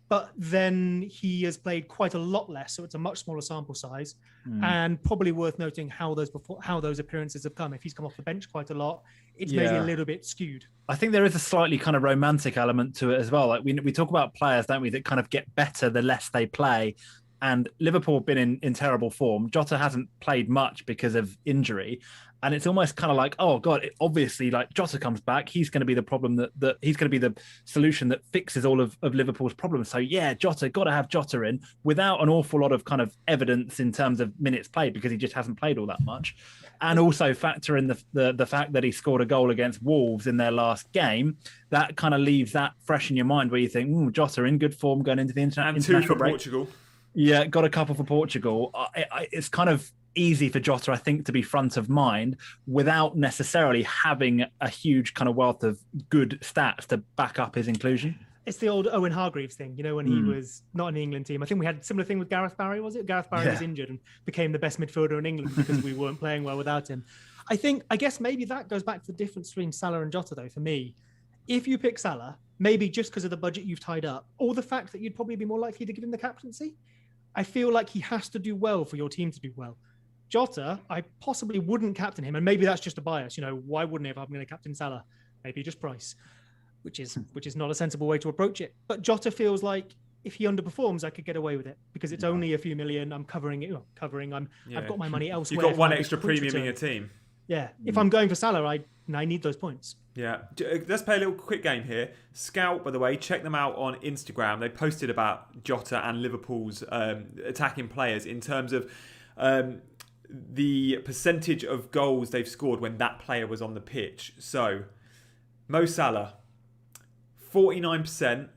But then he has played quite a lot less, so it's a much smaller sample size, and probably worth noting how those appearances have come. If he's come off the bench quite a lot, it's maybe a little bit skewed. I think there is a slightly kind of romantic element to it as well. Like we talk about players, don't we, that kind of get better the less they play. And Liverpool have been in terrible form. Jota hasn't played much because of injury. And it's almost kind of like, oh God, obviously like Jota comes back. He's going to be the problem that he's going to be the solution that fixes all of Liverpool's problems. So yeah, Jota, got to have Jota in without an awful lot of kind of evidence in terms of minutes played because he just hasn't played all that much. And also factor in the fact that he scored a goal against Wolves in their last game. That kind of leaves that fresh in your mind where you think, Jota in good form going into the international and 2 for break. Portugal. Yeah, got a couple for Portugal. It's kind of easy for Jota, I think, to be front of mind without necessarily having a huge kind of wealth of good stats to back up his inclusion. It's the old Owen Hargreaves thing, when he was not in the England team. I think we had a similar thing with Gareth Barry, was it? Gareth Barry was injured and became the best midfielder in England because we weren't playing well without him. I guess maybe that goes back to the difference between Salah and Jota, though, for me. If you pick Salah, maybe just because of the budget you've tied up, or the fact that you'd probably be more likely to give him the captaincy, I feel like he has to do well for your team to do well. Jota, I possibly wouldn't captain him, and maybe that's just a bias. Why wouldn't I if I'm going to captain Salah? Maybe just price, which is not a sensible way to approach it. But Jota feels like if he underperforms, I could get away with it because it's only a few million. I'm covering it. I've got my money elsewhere. You've got one extra premium in your team. Yeah, if I'm going for Salah, I need those points. Yeah, let's play a little quick game here. Scout, by the way, check them out on Instagram. They posted about Jota and Liverpool's attacking players in terms of the percentage of goals they've scored when that player was on the pitch. So, Mo Salah, 49%.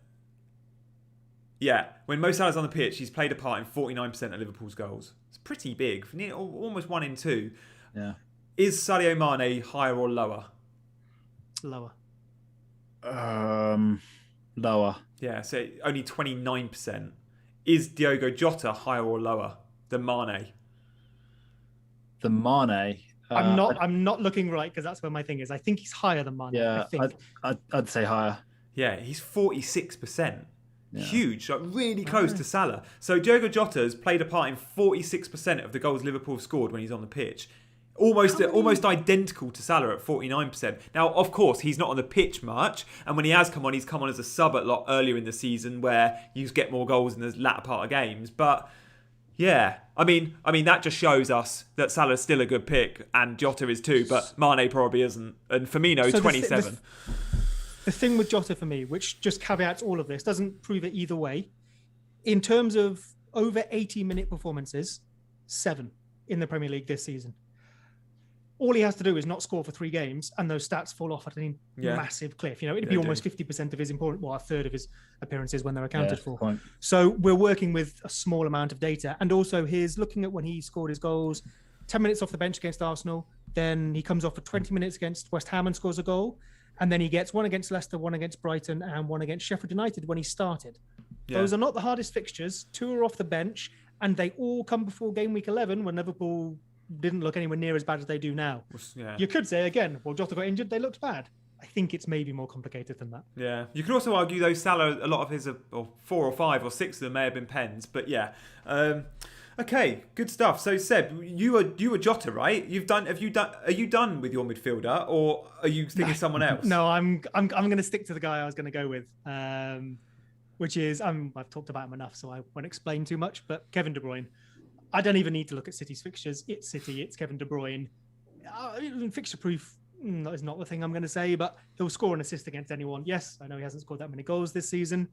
Yeah, when Mo Salah's on the pitch, he's played a part in 49% of Liverpool's goals. It's pretty big, almost 1 in 2. Yeah. Is Sadio Mane higher or lower? Lower. Lower. Yeah, so only 29%. Is Diogo Jota higher or lower than Mane? than Mane. I'm not looking right because that's where my thing is. I think he's higher than Mane. Yeah, I think. I'd say higher. Yeah, he's 46%. Yeah. Huge, like really close to Salah. So Diogo Jota's played a part in 46% of the goals Liverpool have scored when he's on the pitch. Almost identical to Salah at 49%. Now, of course, he's not on the pitch much, and when he has come on, he's come on as a sub a lot earlier in the season where you get more goals in the latter part of games. But yeah, I mean that just shows us that Salah's still a good pick, and Jota is too, but Mane probably isn't. And Firmino, so 27. The thing with Jota for me, which just caveats all of this, doesn't prove it either way. In terms of over 80-minute performances, 7 in the Premier League this season. All he has to do is not score for 3 games, and those stats fall off at a massive cliff. It'd be almost 50% of his a third of his appearances when they're accounted for. Point. So we're working with a small amount of data, and also he's looking at when he scored his goals, 10 minutes off the bench against Arsenal, then he comes off for 20 minutes against West Ham and scores a goal, and then he gets 1 against Leicester, 1 against Brighton, and 1 against Sheffield United when he started. Yeah. Those are not the hardest fixtures. 2 are off the bench, and they all come before game week 11 when Liverpool didn't look anywhere near as bad as they do now. Yeah. You could say again, well, Jota got injured, they looked bad. I think it's maybe more complicated than that. Yeah, you could also argue though Salah, a lot of his, or 4 or 5 or 6 of them may have been pens, but yeah. Okay, good stuff. So Seb, you were Jota, right? Are you done with your midfielder, or are you thinking someone else? No, I'm going to stick to the guy I was going to go with, which is I've talked about him enough, so I won't explain too much. But Kevin De Bruyne. I don't even need to look at City's fixtures. It's City. It's Kevin De Bruyne. Fixture proof is not the thing I'm going to say, but he'll score an assist against anyone. Yes, I know he hasn't scored that many goals this season.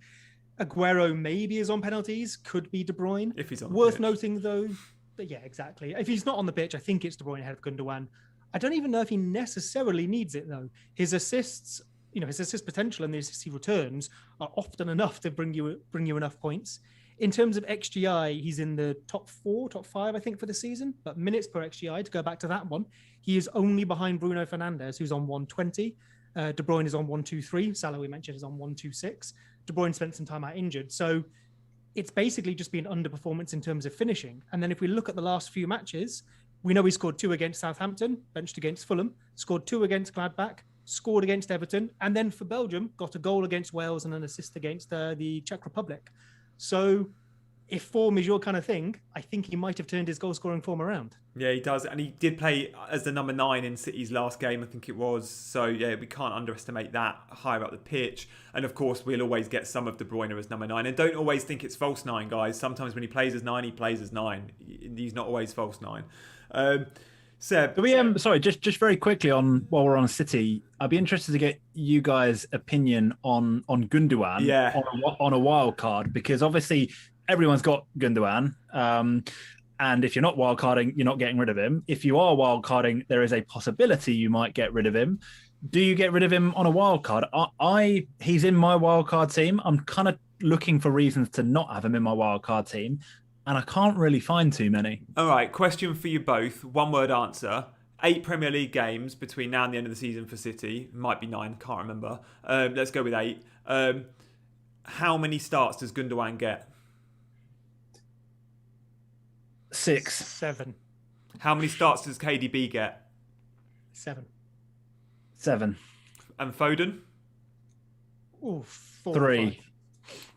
Aguero maybe is on penalties. Could be De Bruyne. If he's on Worth the pitch. noting though, that, yeah, exactly. If he's not on the pitch, I think it's De Bruyne ahead of Gundogan. I don't even know if he necessarily needs it though. His assists, his assist potential and the assists he returns are often enough to bring you enough points. In terms of XGI, he's in the top 4, top 5, I think, for the season. But minutes per XGI, to go back to that one, he is only behind Bruno Fernandes, who's on 120. De Bruyne is on 123. Salah, we mentioned, is on 126. De Bruyne spent some time out injured. So it's basically just been underperformance in terms of finishing. And then if we look at the last few matches, we know he scored 2 against Southampton, benched against Fulham, scored 2 against Gladbach, scored against Everton, and then for Belgium, got a goal against Wales and an assist against the Czech Republic. So if form is your kind of thing, I think he might have turned his goal-scoring form around. Yeah, he does. And he did play as the number 9 in City's last game, I think it was. So, yeah, we can't underestimate that higher up the pitch. And, of course, we'll always get some of De Bruyne as number 9. And don't always think it's false 9, guys. Sometimes when he plays as 9, he plays as 9. He's not always false 9. Seb, sorry, just very quickly while we're on City, I'd be interested to get you guys' opinion on Gundogan on a wild card, because obviously everyone's got Gundogan, and if you're not wild carding, you're not getting rid of him. If you are wild carding, there is a possibility you might get rid of him. Do you get rid of him on a wild card? He's in my wild card team. I'm kind of looking for reasons to not have him in my wild card team. And I can't really find too many. All right, question for you both. 1-word answer. 8 Premier League games between now and the end of the season for City. Might be 9, can't remember. Let's go with 8. How many starts does Gundogan get? 6. 7. How many starts does KDB get? 7. 7. And Foden? Ooh, 4. 3.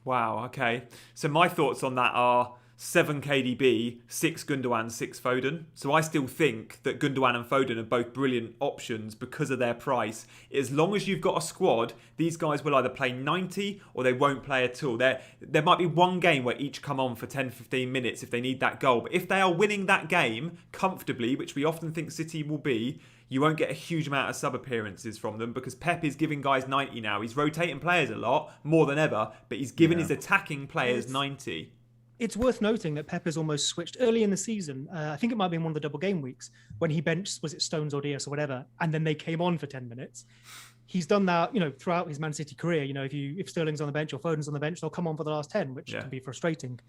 Wow, okay. So my thoughts on that are 7 KDB, 6 Gundogan, 6 Foden. So I still think that Gundogan and Foden are both brilliant options because of their price. As long as you've got a squad, these guys will either play 90 or they won't play at all. There might be one game where each come on for 10, 15 minutes if they need that goal. But if they are winning that game comfortably, which we often think City will be, you won't get a huge amount of sub-appearances from them because Pep is giving guys 90 now. He's rotating players a lot, more than ever, but he's giving his attacking players 90. It's worth noting that Pep has almost switched early in the season. I think it might have been one of the double game weeks when he benched, was it Stones or Diaz or whatever, and then they came on for 10 minutes. He's done that, throughout his Man City career. If Sterling's on the bench or Foden's on the bench, they'll come on for the last 10, which can be frustrating.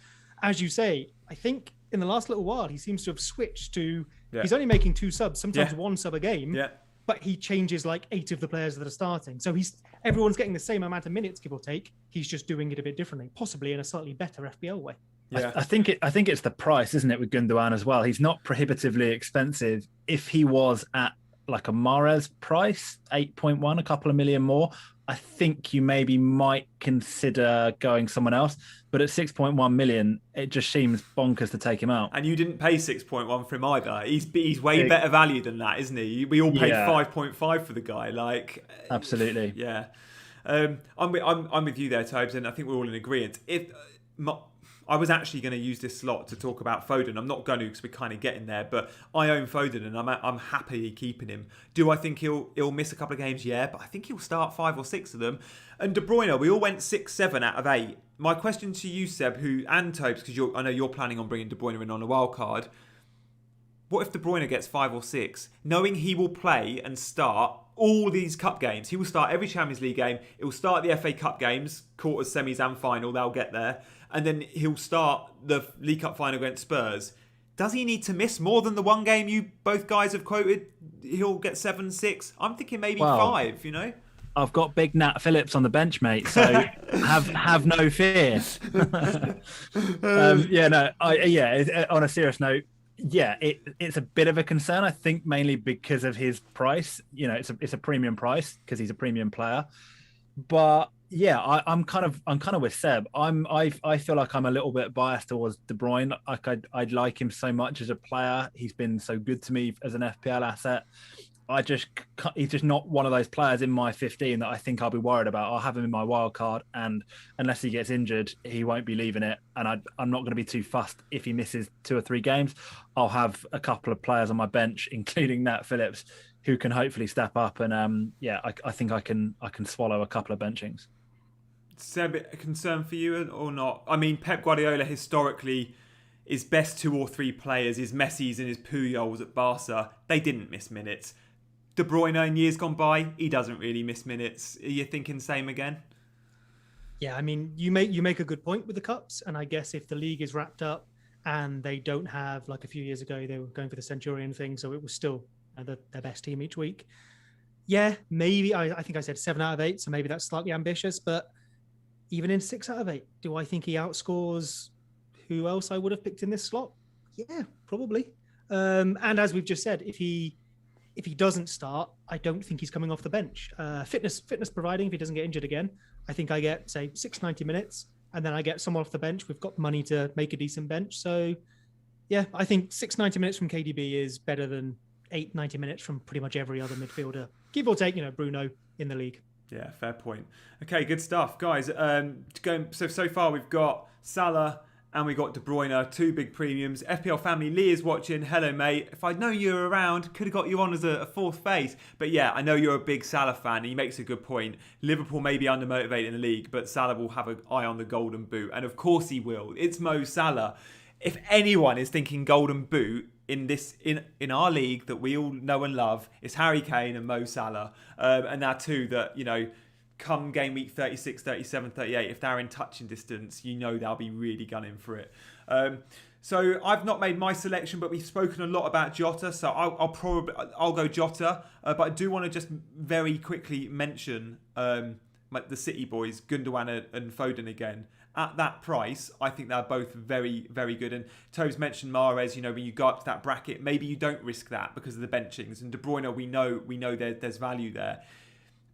As you say, I think in the last little while, he seems to have switched to, he's only making 2 subs, sometimes 1 sub a game, but he changes like 8 of the players that are starting. So everyone's getting the same amount of minutes, give or take. He's just doing it a bit differently, possibly in a slightly better FPL way. Yeah. I think it's the price, isn't it, with Gundogan as well? He's not prohibitively expensive. If he was at like a Mahrez price, 8.1, a couple of million more, I think you maybe might consider going someone else. But at 6.1 million, it just seems bonkers to take him out. And you didn't pay 6.1 for him either. He's way better value than that, isn't he? We all paid 5.5 for the guy. Like, absolutely. Yeah. I'm with you there, Tobes, and I think we're all in agreement. I was actually going to use this slot to talk about Foden. I'm not going to because we're kind of getting there, but I own Foden and I'm happy keeping him. Do I think he'll miss a couple of games? Yeah, but I think he'll start 5 or 6 of them. And De Bruyne, we all went 6, 7 out of 8. My question to you, Seb, and Tobes, because I know you're planning on bringing De Bruyne in on a wild card. What if De Bruyne gets 5 or 6? Knowing he will play and start all these cup games. He will start every Champions League game. It will start the FA Cup games, quarters, semis and final. They'll get there. And then he'll start the League Cup final against Spurs. Does he need to miss more than the one game you both guys have quoted? He'll get 7, 6. I'm thinking maybe 5, you know? I've got big Nat Phillips on the bench, mate. So have no fear. On a serious note, it's a bit of a concern. I think mainly because of his price. You know, it's a premium price because he's a premium player. But yeah, I'm kind of with Seb. I feel like I'm a little bit biased towards De Bruyne. Like I'd like him so much as a player. He's been so good to me as an FPL asset. He's just not one of those players in my 15 that I think I'll be worried about. I'll have him in my wild card, and unless he gets injured, he won't be leaving it. And I'm not going to be too fussed if he misses 2 or 3 games. I'll have a couple of players on my bench, including Nat Phillips, who can hopefully step up. And I think I can swallow a couple of benchings. Seb, a concern for you or not? I mean, Pep Guardiola historically, his best 2 or 3 players, his Messis and his Puyols at Barca, they didn't miss minutes. De Bruyne in years gone by, he doesn't really miss minutes. Are you thinking same again? Yeah, I mean, you make a good point with the cups, and I guess if the league is wrapped up and they don't have, like a few years ago, they were going for the Centurion thing, so it was still their best team each week. Yeah, maybe, I think I said 7 out of 8, so maybe that's slightly ambitious, but even in 6 out of 8, do I think he outscores who else I would have picked in this slot? Yeah, probably. And as we've just said, if he doesn't start, I don't think he's coming off the bench. Fitness providing, if he doesn't get injured again, I think I get, say, 90 minutes, and then I get someone off the bench. We've got money to make a decent bench. So, yeah, I think 90 minutes from KDB is better than 90 minutes from pretty much every other midfielder. Give or take, Bruno in the league. Yeah, fair point. Okay, good stuff. Guys, so far we've got Salah and we got De Bruyne, 2 big premiums. FPL family, Lee is watching. Hello, mate. If I'd known you were around, could have got you on as a 4th face. But yeah, I know you're a big Salah fan, and he makes a good point. Liverpool may be undermotivated in the league, but Salah will have an eye on the golden boot. And of course he will. It's Mo Salah. If anyone is thinking golden boot in our league that we all know and love, it's Harry Kane and Mo Salah. And they're 2 that, come game week 36, 37, 38, if they're in touching distance, they'll be really gunning for it. So I've not made my selection, but we've spoken a lot about Jota, so I'll go Jota. But I do want to just very quickly mention the City boys, Gundogan and Foden again. At that price, I think they're both very, very good. And Toes mentioned Mahrez, when you go up to that bracket, maybe you don't risk that because of the benchings. And De Bruyne, we know there's value there.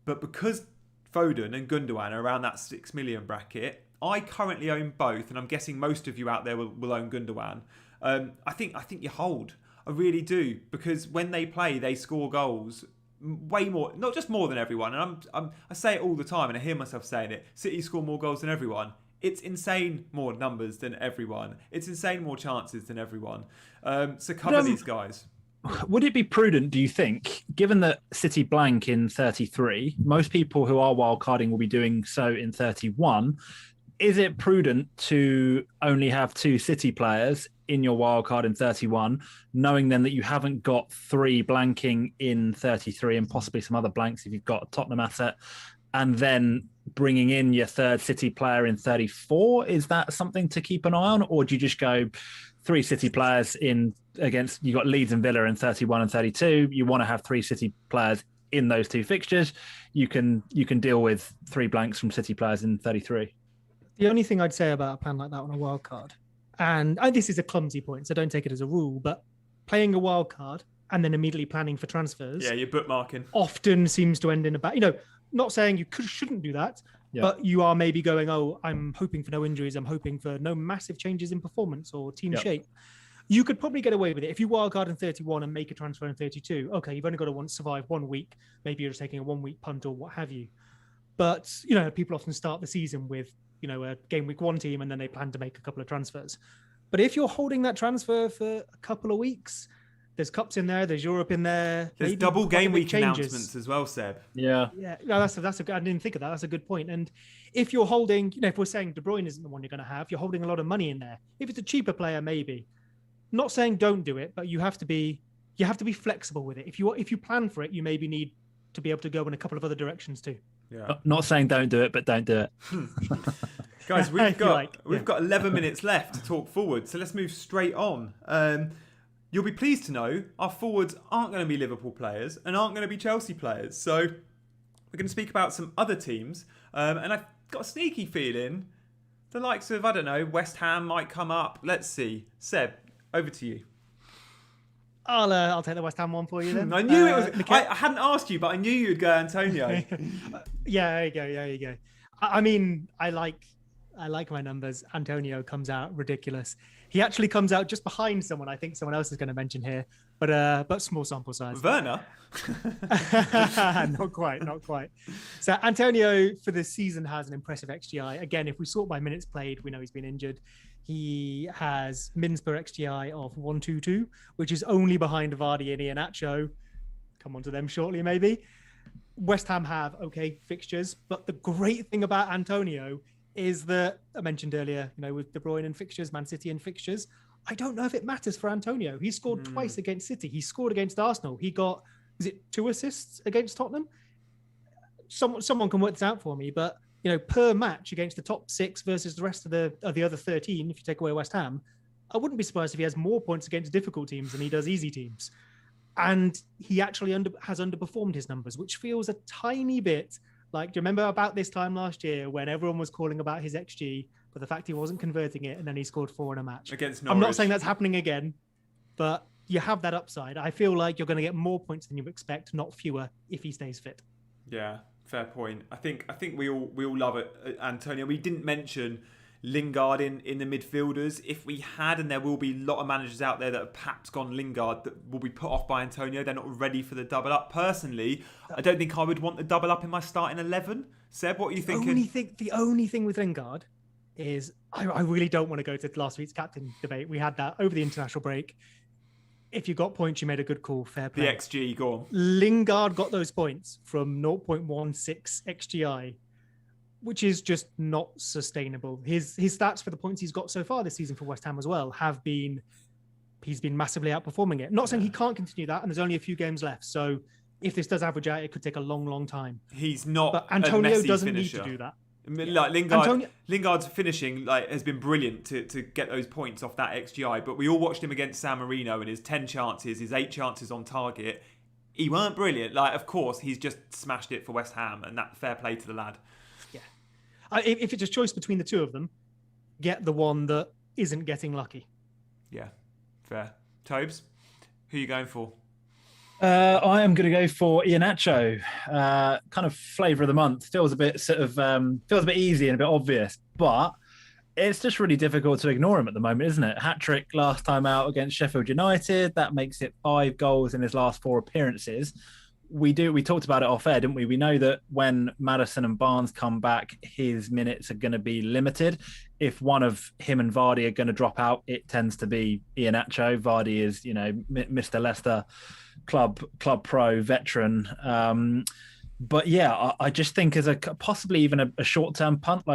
But because Foden and Gundogan are around that 6 million bracket, I currently own both, and I'm guessing most of you out there will own Gundogan. I think you hold. I really do, because when they play, they score goals way more, not just more than everyone. And I say it all the time, and I hear myself saying it. City score more goals than everyone. It's insane more numbers than everyone. It's insane more chances than everyone. So cover these guys. Would it be prudent, do you think, given that City blank in 33, most people who are wildcarding will be doing so in 31, is it prudent to only have 2 City players in your wildcard in 31, knowing then that you haven't got 3 blanking in 33 and possibly some other blanks if you've got a Tottenham asset, and then bringing in your 3rd City player in 34? Is that something to keep an eye on? Or do you just go 3 City players in against, you got Leeds and Villa in 31 and 32. You want to have 3 City players in those 2 fixtures. You can deal with 3 blanks from City players in 33. The only thing I'd say about a plan like that on a wild card And this is a clumsy point, so don't take it as a rule, but playing a wild card and then immediately planning for transfers. Yeah, you're bookmarking. Often seems to end in a bad, not saying you shouldn't do that, but you are maybe going, I'm hoping for no injuries. I'm hoping for no massive changes in performance or team shape. You could probably get away with it. If you wildcard in 31 and make a transfer in 32, okay, you've only got to survive 1 week. Maybe you're just taking a 1 week punt or what have you. But, people often start the season with, a game week 1 team and then they plan to make a couple of transfers. But if you're holding that transfer for a couple of weeks, there's cups in there, there's Europe in there. There's double game week announcements as well, Seb. Yeah. No, that's a good. I didn't think of that. That's a good point. And if you're holding, if we're saying De Bruyne isn't the one you're going to have, you're holding a lot of money in there. If it's a cheaper player, maybe. Not saying don't do it, but you have to be flexible with it. If you plan for it, you maybe need to be able to go in a couple of other directions too. Yeah. Not saying don't do it, but don't do it. Guys, we've got 11 minutes left to talk forward, so let's move straight on. You'll be pleased to know our forwards aren't going to be Liverpool players and aren't going to be Chelsea players. So we're going to speak about some other teams, and I've got a sneaky feeling the likes of, West Ham might come up. Let's see. Seb, over to you. I'll take the West Ham one for you then. I knew it was. I hadn't asked you, but I knew you'd go Antonio. Yeah, there you go. I mean, I like my numbers. Antonio comes out ridiculous. He actually comes out just behind someone I think someone else is going to mention here, but small sample size. Werner? Not quite. So Antonio for this season has an impressive XGI. Again, if we sort by minutes played, we know he's been injured. He has mins per XGI of 122, which is only behind Vardy and Iheanacho. Come on to them shortly, maybe. West Ham have okay fixtures, but the great thing about Antonio is that I mentioned earlier, with De Bruyne and fixtures, Man City and fixtures, I don't know if it matters for Antonio. He scored twice against City. He scored against Arsenal. He got, 2 assists against Tottenham? Someone can work this out for me, but per match against the top 6 versus the rest of the other 13, if you take away West Ham, I wouldn't be surprised if he has more points against difficult teams than he does easy teams. And he actually has underperformed his numbers, which feels a tiny bit like, do you remember about this time last year when everyone was calling about his XG, but the fact he wasn't converting it and then he scored 4 in a match? Against Norwich. I'm not saying that's happening again, but you have that upside. I feel like you're going to get more points than you expect, not fewer, if he stays fit. Yeah, fair point. I think we all love it, Antonio. We didn't mention Lingard in the midfielders. If we had, and there will be a lot of managers out there that have perhaps gone Lingard that will be put off by Antonio. They're not ready for the double up. Personally, I don't think I would want the double up in my starting 11. Seb, what are you thinking? The only thing with Lingard is I really don't want to go to last week's captain debate. We had that over the international break. If you got points, you made a good call. Fair play. The XG, go on. Lingard got those points from 0.16 XGI, which is just not sustainable. His stats for the points he's got so far this season for West Ham as well he's been massively outperforming it. Not saying he can't continue that, and there's only a few games left. So if this does average out, it could take a long, long time. He's not. But Antonio doesn't finisher. need to do that. Like Lingard's finishing has been brilliant to get those points off that XGI. But we all watched him against San Marino and his 10 chances, his 8 chances on target. He weren't brilliant. Of course, he's just smashed it for West Ham, and that fair play to the lad. If it's a choice between the two of them, get the one that isn't getting lucky. Yeah, fair. Tobes, who are you going for? I am going to go for Iheanacho. Kind of flavour of the month. Feels a bit feels a bit easy and a bit obvious, but it's just really difficult to ignore him at the moment, isn't it? Hat-trick last time out against Sheffield United. That makes it 5 goals in his last 4 appearances. We talked about it off air, didn't we? We know that when Maddison and Barnes come back, his minutes are going to be limited. If one of him and Vardy are going to drop out, it tends to be Iheanacho. Vardy is, Mr. Leicester club pro veteran. But yeah, I just think as possibly even a short-term punt,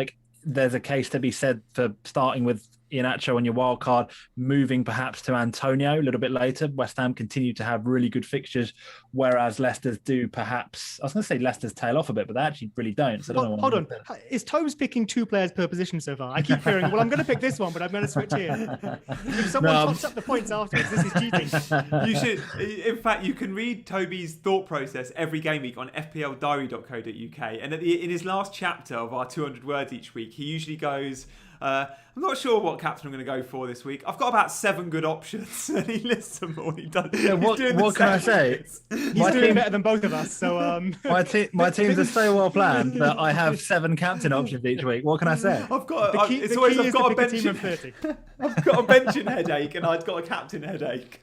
there's a case to be said for starting with Iheanacho on your wild card, moving perhaps to Antonio a little bit later. West Ham continue to have really good fixtures, whereas Leicester's do perhaps, I was going to say Leicester's tail off a bit, but they actually really don't. So I don't know. Hold on. Is Tobes picking 2 players per position so far? I keep hearing, well, I'm going to pick this one, but I'm going to switch here. If someone tops up the points afterwards, this is cheating. You should. In fact, you can read Toby's thought process every game week on fpldiary.co.uk. And in his last chapter of our 200 words each week, he usually goes, I'm not sure what captain I'm going to go for this week. I've got about 7 good options, and he lists them all. Yeah, what can I say? He's doing better than both of us. So my teams are so well planned that I have 7 captain options each week. What can I say? I've got a benching headache, and I've got a captain headache.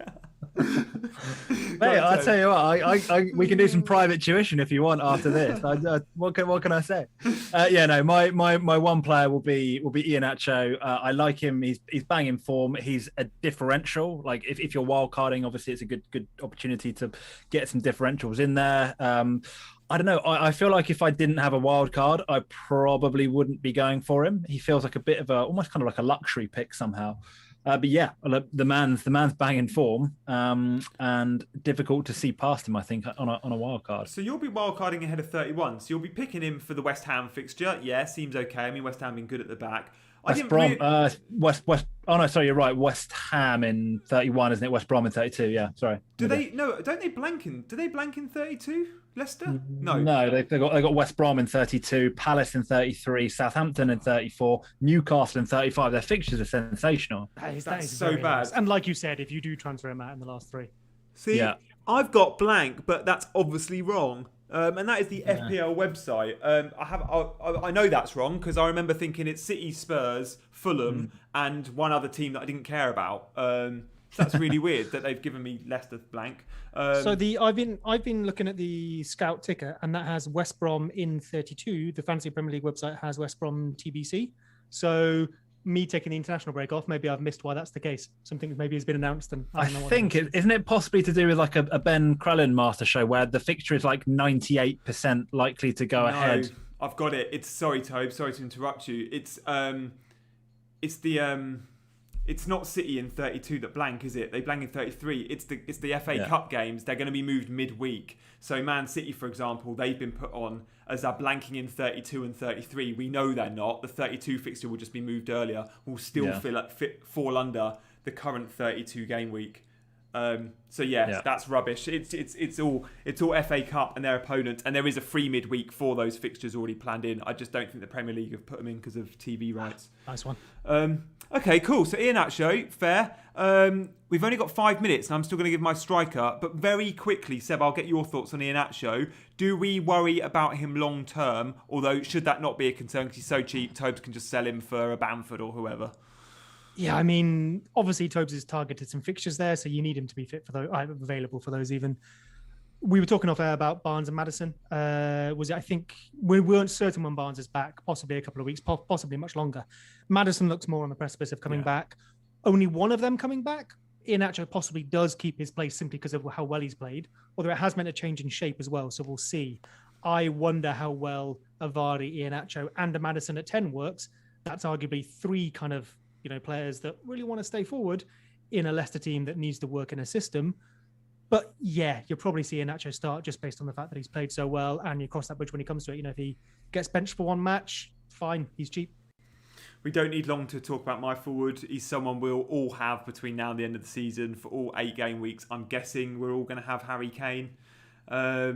Mate, I'll tell you what. We can do some private tuition if you want after this. What can I say? My one player will be Iheanacho. I like him. He's banging form. He's a differential. Like if you're wildcarding, obviously it's a good opportunity to get some differentials in there. I don't know. I feel like if I didn't have a wild card, I probably wouldn't be going for him. He feels like a bit of almost kind of like a luxury pick somehow. But yeah, the man's banging form, and difficult to see past him, I think, on a wild card. So you'll be wild carding ahead of 31. So you'll be picking him for the West Ham fixture. Yeah, seems okay. I mean, West Ham been good at the back. West Brom. Oh no, sorry, you're right. West Ham in 31, isn't it? West Brom in 32. Yeah, sorry. Don't they blank in 32? Leicester? No, they got West Brom in 32, Palace in 33, Southampton in 34, Newcastle in 35. Their fixtures are sensational. That's so bad. Nice. And like you said, if you do transfer him out in the last 3. See, yeah. I've got blank, but that's obviously wrong. And that is the FPL website. I know that's wrong because I remember thinking it's City, Spurs, Fulham, and one other team that I didn't care about. So that's really weird that they've given me Leicester blank. I've been looking at the Scout ticker, and that has West Brom in 32. The Fantasy Premier League website has West Brom TBC. So me taking the international break off, maybe I've missed why that's the case. Something maybe has been announced, and I think isn't it possibly to do with like a Ben Crellin master show where the fixture is like 98% likely to go ahead? I've got it. It's sorry, Tobe. Sorry to interrupt you. It's not City in 32 that blank, is it? They blank in 33. It's the FA Cup games. They're going to be moved midweek. So Man City, for example, they've been put on as they're blanking in 32 and 33. We know they're not. The 32 fixture will just be moved earlier. Will still fall under the current 32 game week. That's rubbish. It's all FA Cup and their opponents, and there is a free midweek for those fixtures already planned in. I just don't think the Premier League have put them in because of TV rights. Nice one. Okay, cool. So Iheanacho, fair. We've only got 5 minutes, and I'm still going to give my striker. But very quickly, Seb, I'll get your thoughts on Iheanacho. Do we worry about him long term? Although, should that not be a concern because he's so cheap, Tobes can just sell him for a Bamford or whoever. Yeah, I mean, obviously Tobes has targeted some fixtures there, so you need him to be fit for those, available for those even. We were talking off air about Barnes and Maddison. I think we weren't certain when Barnes is back, possibly a couple of weeks, possibly much longer. Maddison looks more on the precipice of coming back. Only one of them coming back. Iheanacho possibly does keep his place simply because of how well he's played, although it has meant a change in shape as well, so we'll see. I wonder how well a Vardy, Iheanacho and a Maddison at 10 works. That's arguably 3 kind of players that really want to stay forward in a Leicester team that needs to work in a system. But yeah, you'll probably see Iheanacho start just based on the fact that he's played so well, and you cross that bridge when he comes to it. If he gets benched for one match, fine, he's cheap. We don't need long to talk about my forward. He's someone we'll all have between now and the end of the season for all 8 game weeks. I'm guessing we're all going to have Harry Kane. I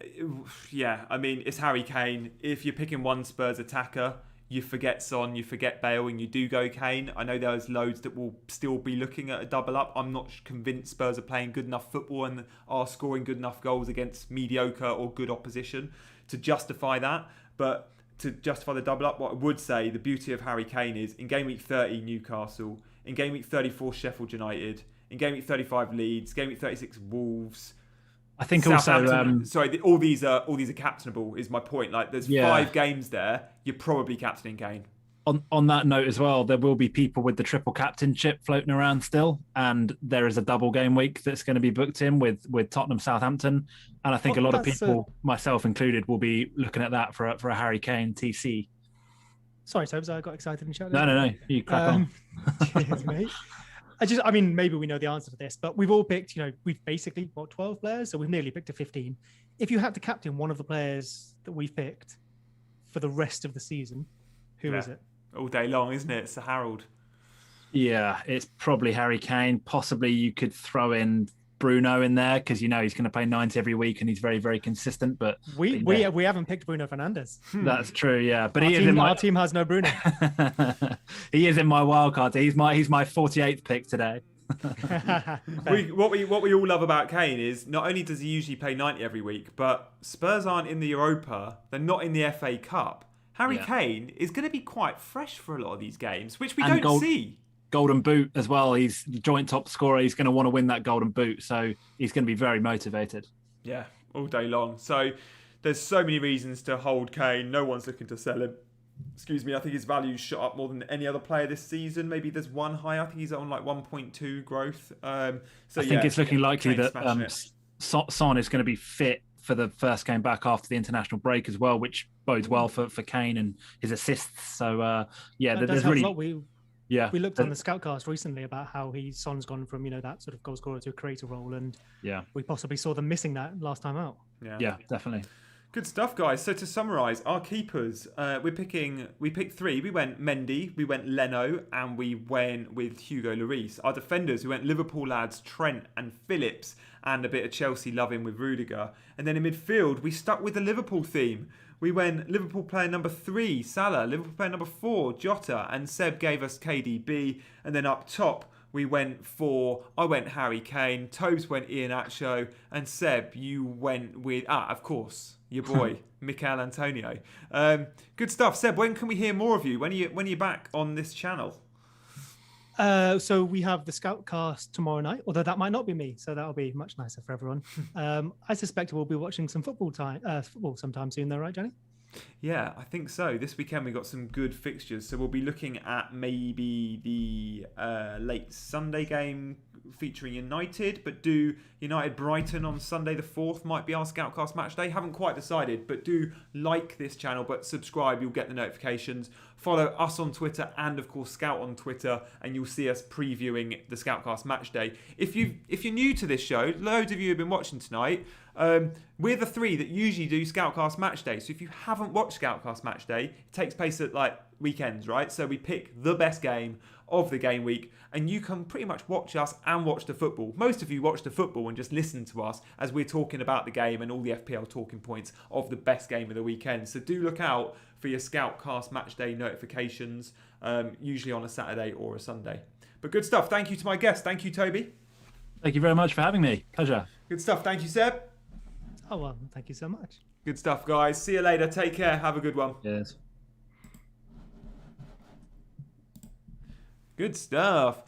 mean, it's Harry Kane. If you're picking one Spurs attacker, you forget Son, you forget Bale, and you do go Kane. I know there's loads that will still be looking at a double up. I'm not convinced Spurs are playing good enough football and are scoring good enough goals against mediocre or good opposition to justify that. But to justify the double up, what I would say, the beauty of Harry Kane is in game week 30, Newcastle, in game week 34, Sheffield United, in game week 35, Leeds, game week 36, Wolves. I think also, all these are captainable. Is my point. Like, there's 5 games there. You're probably captaining Kane. On that note as well, there will be people with the triple captainship floating around still, and there is a double game week that's going to be booked in with Tottenham, Southampton, and I think a lot of people, myself included, will be looking at that for a Harry Kane TC. Sorry, Tobes, I got excited and shouted. No, you crack on. Cheers, mate. Maybe we know the answer to this, but we've all picked, we've basically got 12 players, so we've nearly picked a 15. If you had to captain one of the players that we've picked for the rest of the season, who is it? All day long, isn't it? Sir Harold. Yeah, it's probably Harry Kane. Possibly you could throw in Bruno in there because he's going to play 90 every week and he's very, very consistent. But we haven't picked Bruno Fernandes. That's true, yeah. But our team has no Bruno. He is in my wildcard. He's my 48th pick today. What we all love about Kane is not only does he usually play 90 every week, but Spurs aren't in the Europa, they're not in the FA Cup. Harry Kane is going to be quite fresh for a lot of these games, which we don't see. Golden Boot as well. He's the joint top scorer. He's going to want to win that Golden Boot, so he's going to be very motivated. Yeah, all day long. So there's so many reasons to hold Kane. No one's looking to sell him. Excuse me, I think his value's shot up more than any other player this season. Maybe there's one higher. I think he's on like 1.2 growth. I think it's looking likely that Son is going to be fit for the first game back after the international break as well, which bodes well for Kane and his assists. So, there's really... We looked on the Scoutcast recently about how Son's gone from, that sort of goal scorer to a creator role. And we possibly saw them missing that last time out. Yeah, definitely. Good stuff, guys. So to summarise, our keepers, we picked three. We went Mendy, we went Leno, and we went with Hugo Lloris. Our defenders, we went Liverpool lads, Trent and Phillips, and a bit of Chelsea loving with Rudiger. And then in midfield, we stuck with the Liverpool theme. We went Liverpool player number 3, Salah, Liverpool player number 4, Jota, and Seb gave us KDB. And then up top, I went Harry Kane, Tobes went Iheanacho, and Seb, you went with, of course, your boy, Mikel Antonio. Good stuff. Seb, when can we hear more of you? When are you back on this channel? So we have the Scoutcast tomorrow night, although that might not be me, so that'll be much nicer for everyone. I suspect we'll be watching some football sometime soon though, right, Gianni? Yeah, I think so. This weekend we got some good fixtures, so we'll be looking at maybe the late Sunday game featuring United, but do United Brighton on Sunday the 4th might be our Scoutcast match day. Haven't quite decided, but do like this channel, but subscribe, you'll get the notifications. Follow us on Twitter and of course Scout on Twitter, and you'll see us previewing the Scoutcast match day. If you're new to this show, loads of you have been watching tonight. We're the three that usually do Scoutcast match day. So if you haven't watched Scoutcast match day, it takes place at like weekends, right? So we pick the best game of the game week, and you can pretty much watch us and watch the football. Most of you watch the football and just listen to us as we're talking about the game and all the FPL talking points of the best game of the weekend. So do look out for your Scoutcast match day notifications, usually on a Saturday or a Sunday. But good stuff. Thank you to my guest. Thank you, Toby. Thank you very much for having me. Pleasure. Good stuff. Thank you, Seb. Oh, well, thank you so much. Good stuff, guys. See you later. Take care. Have a good one. Yes. Good stuff.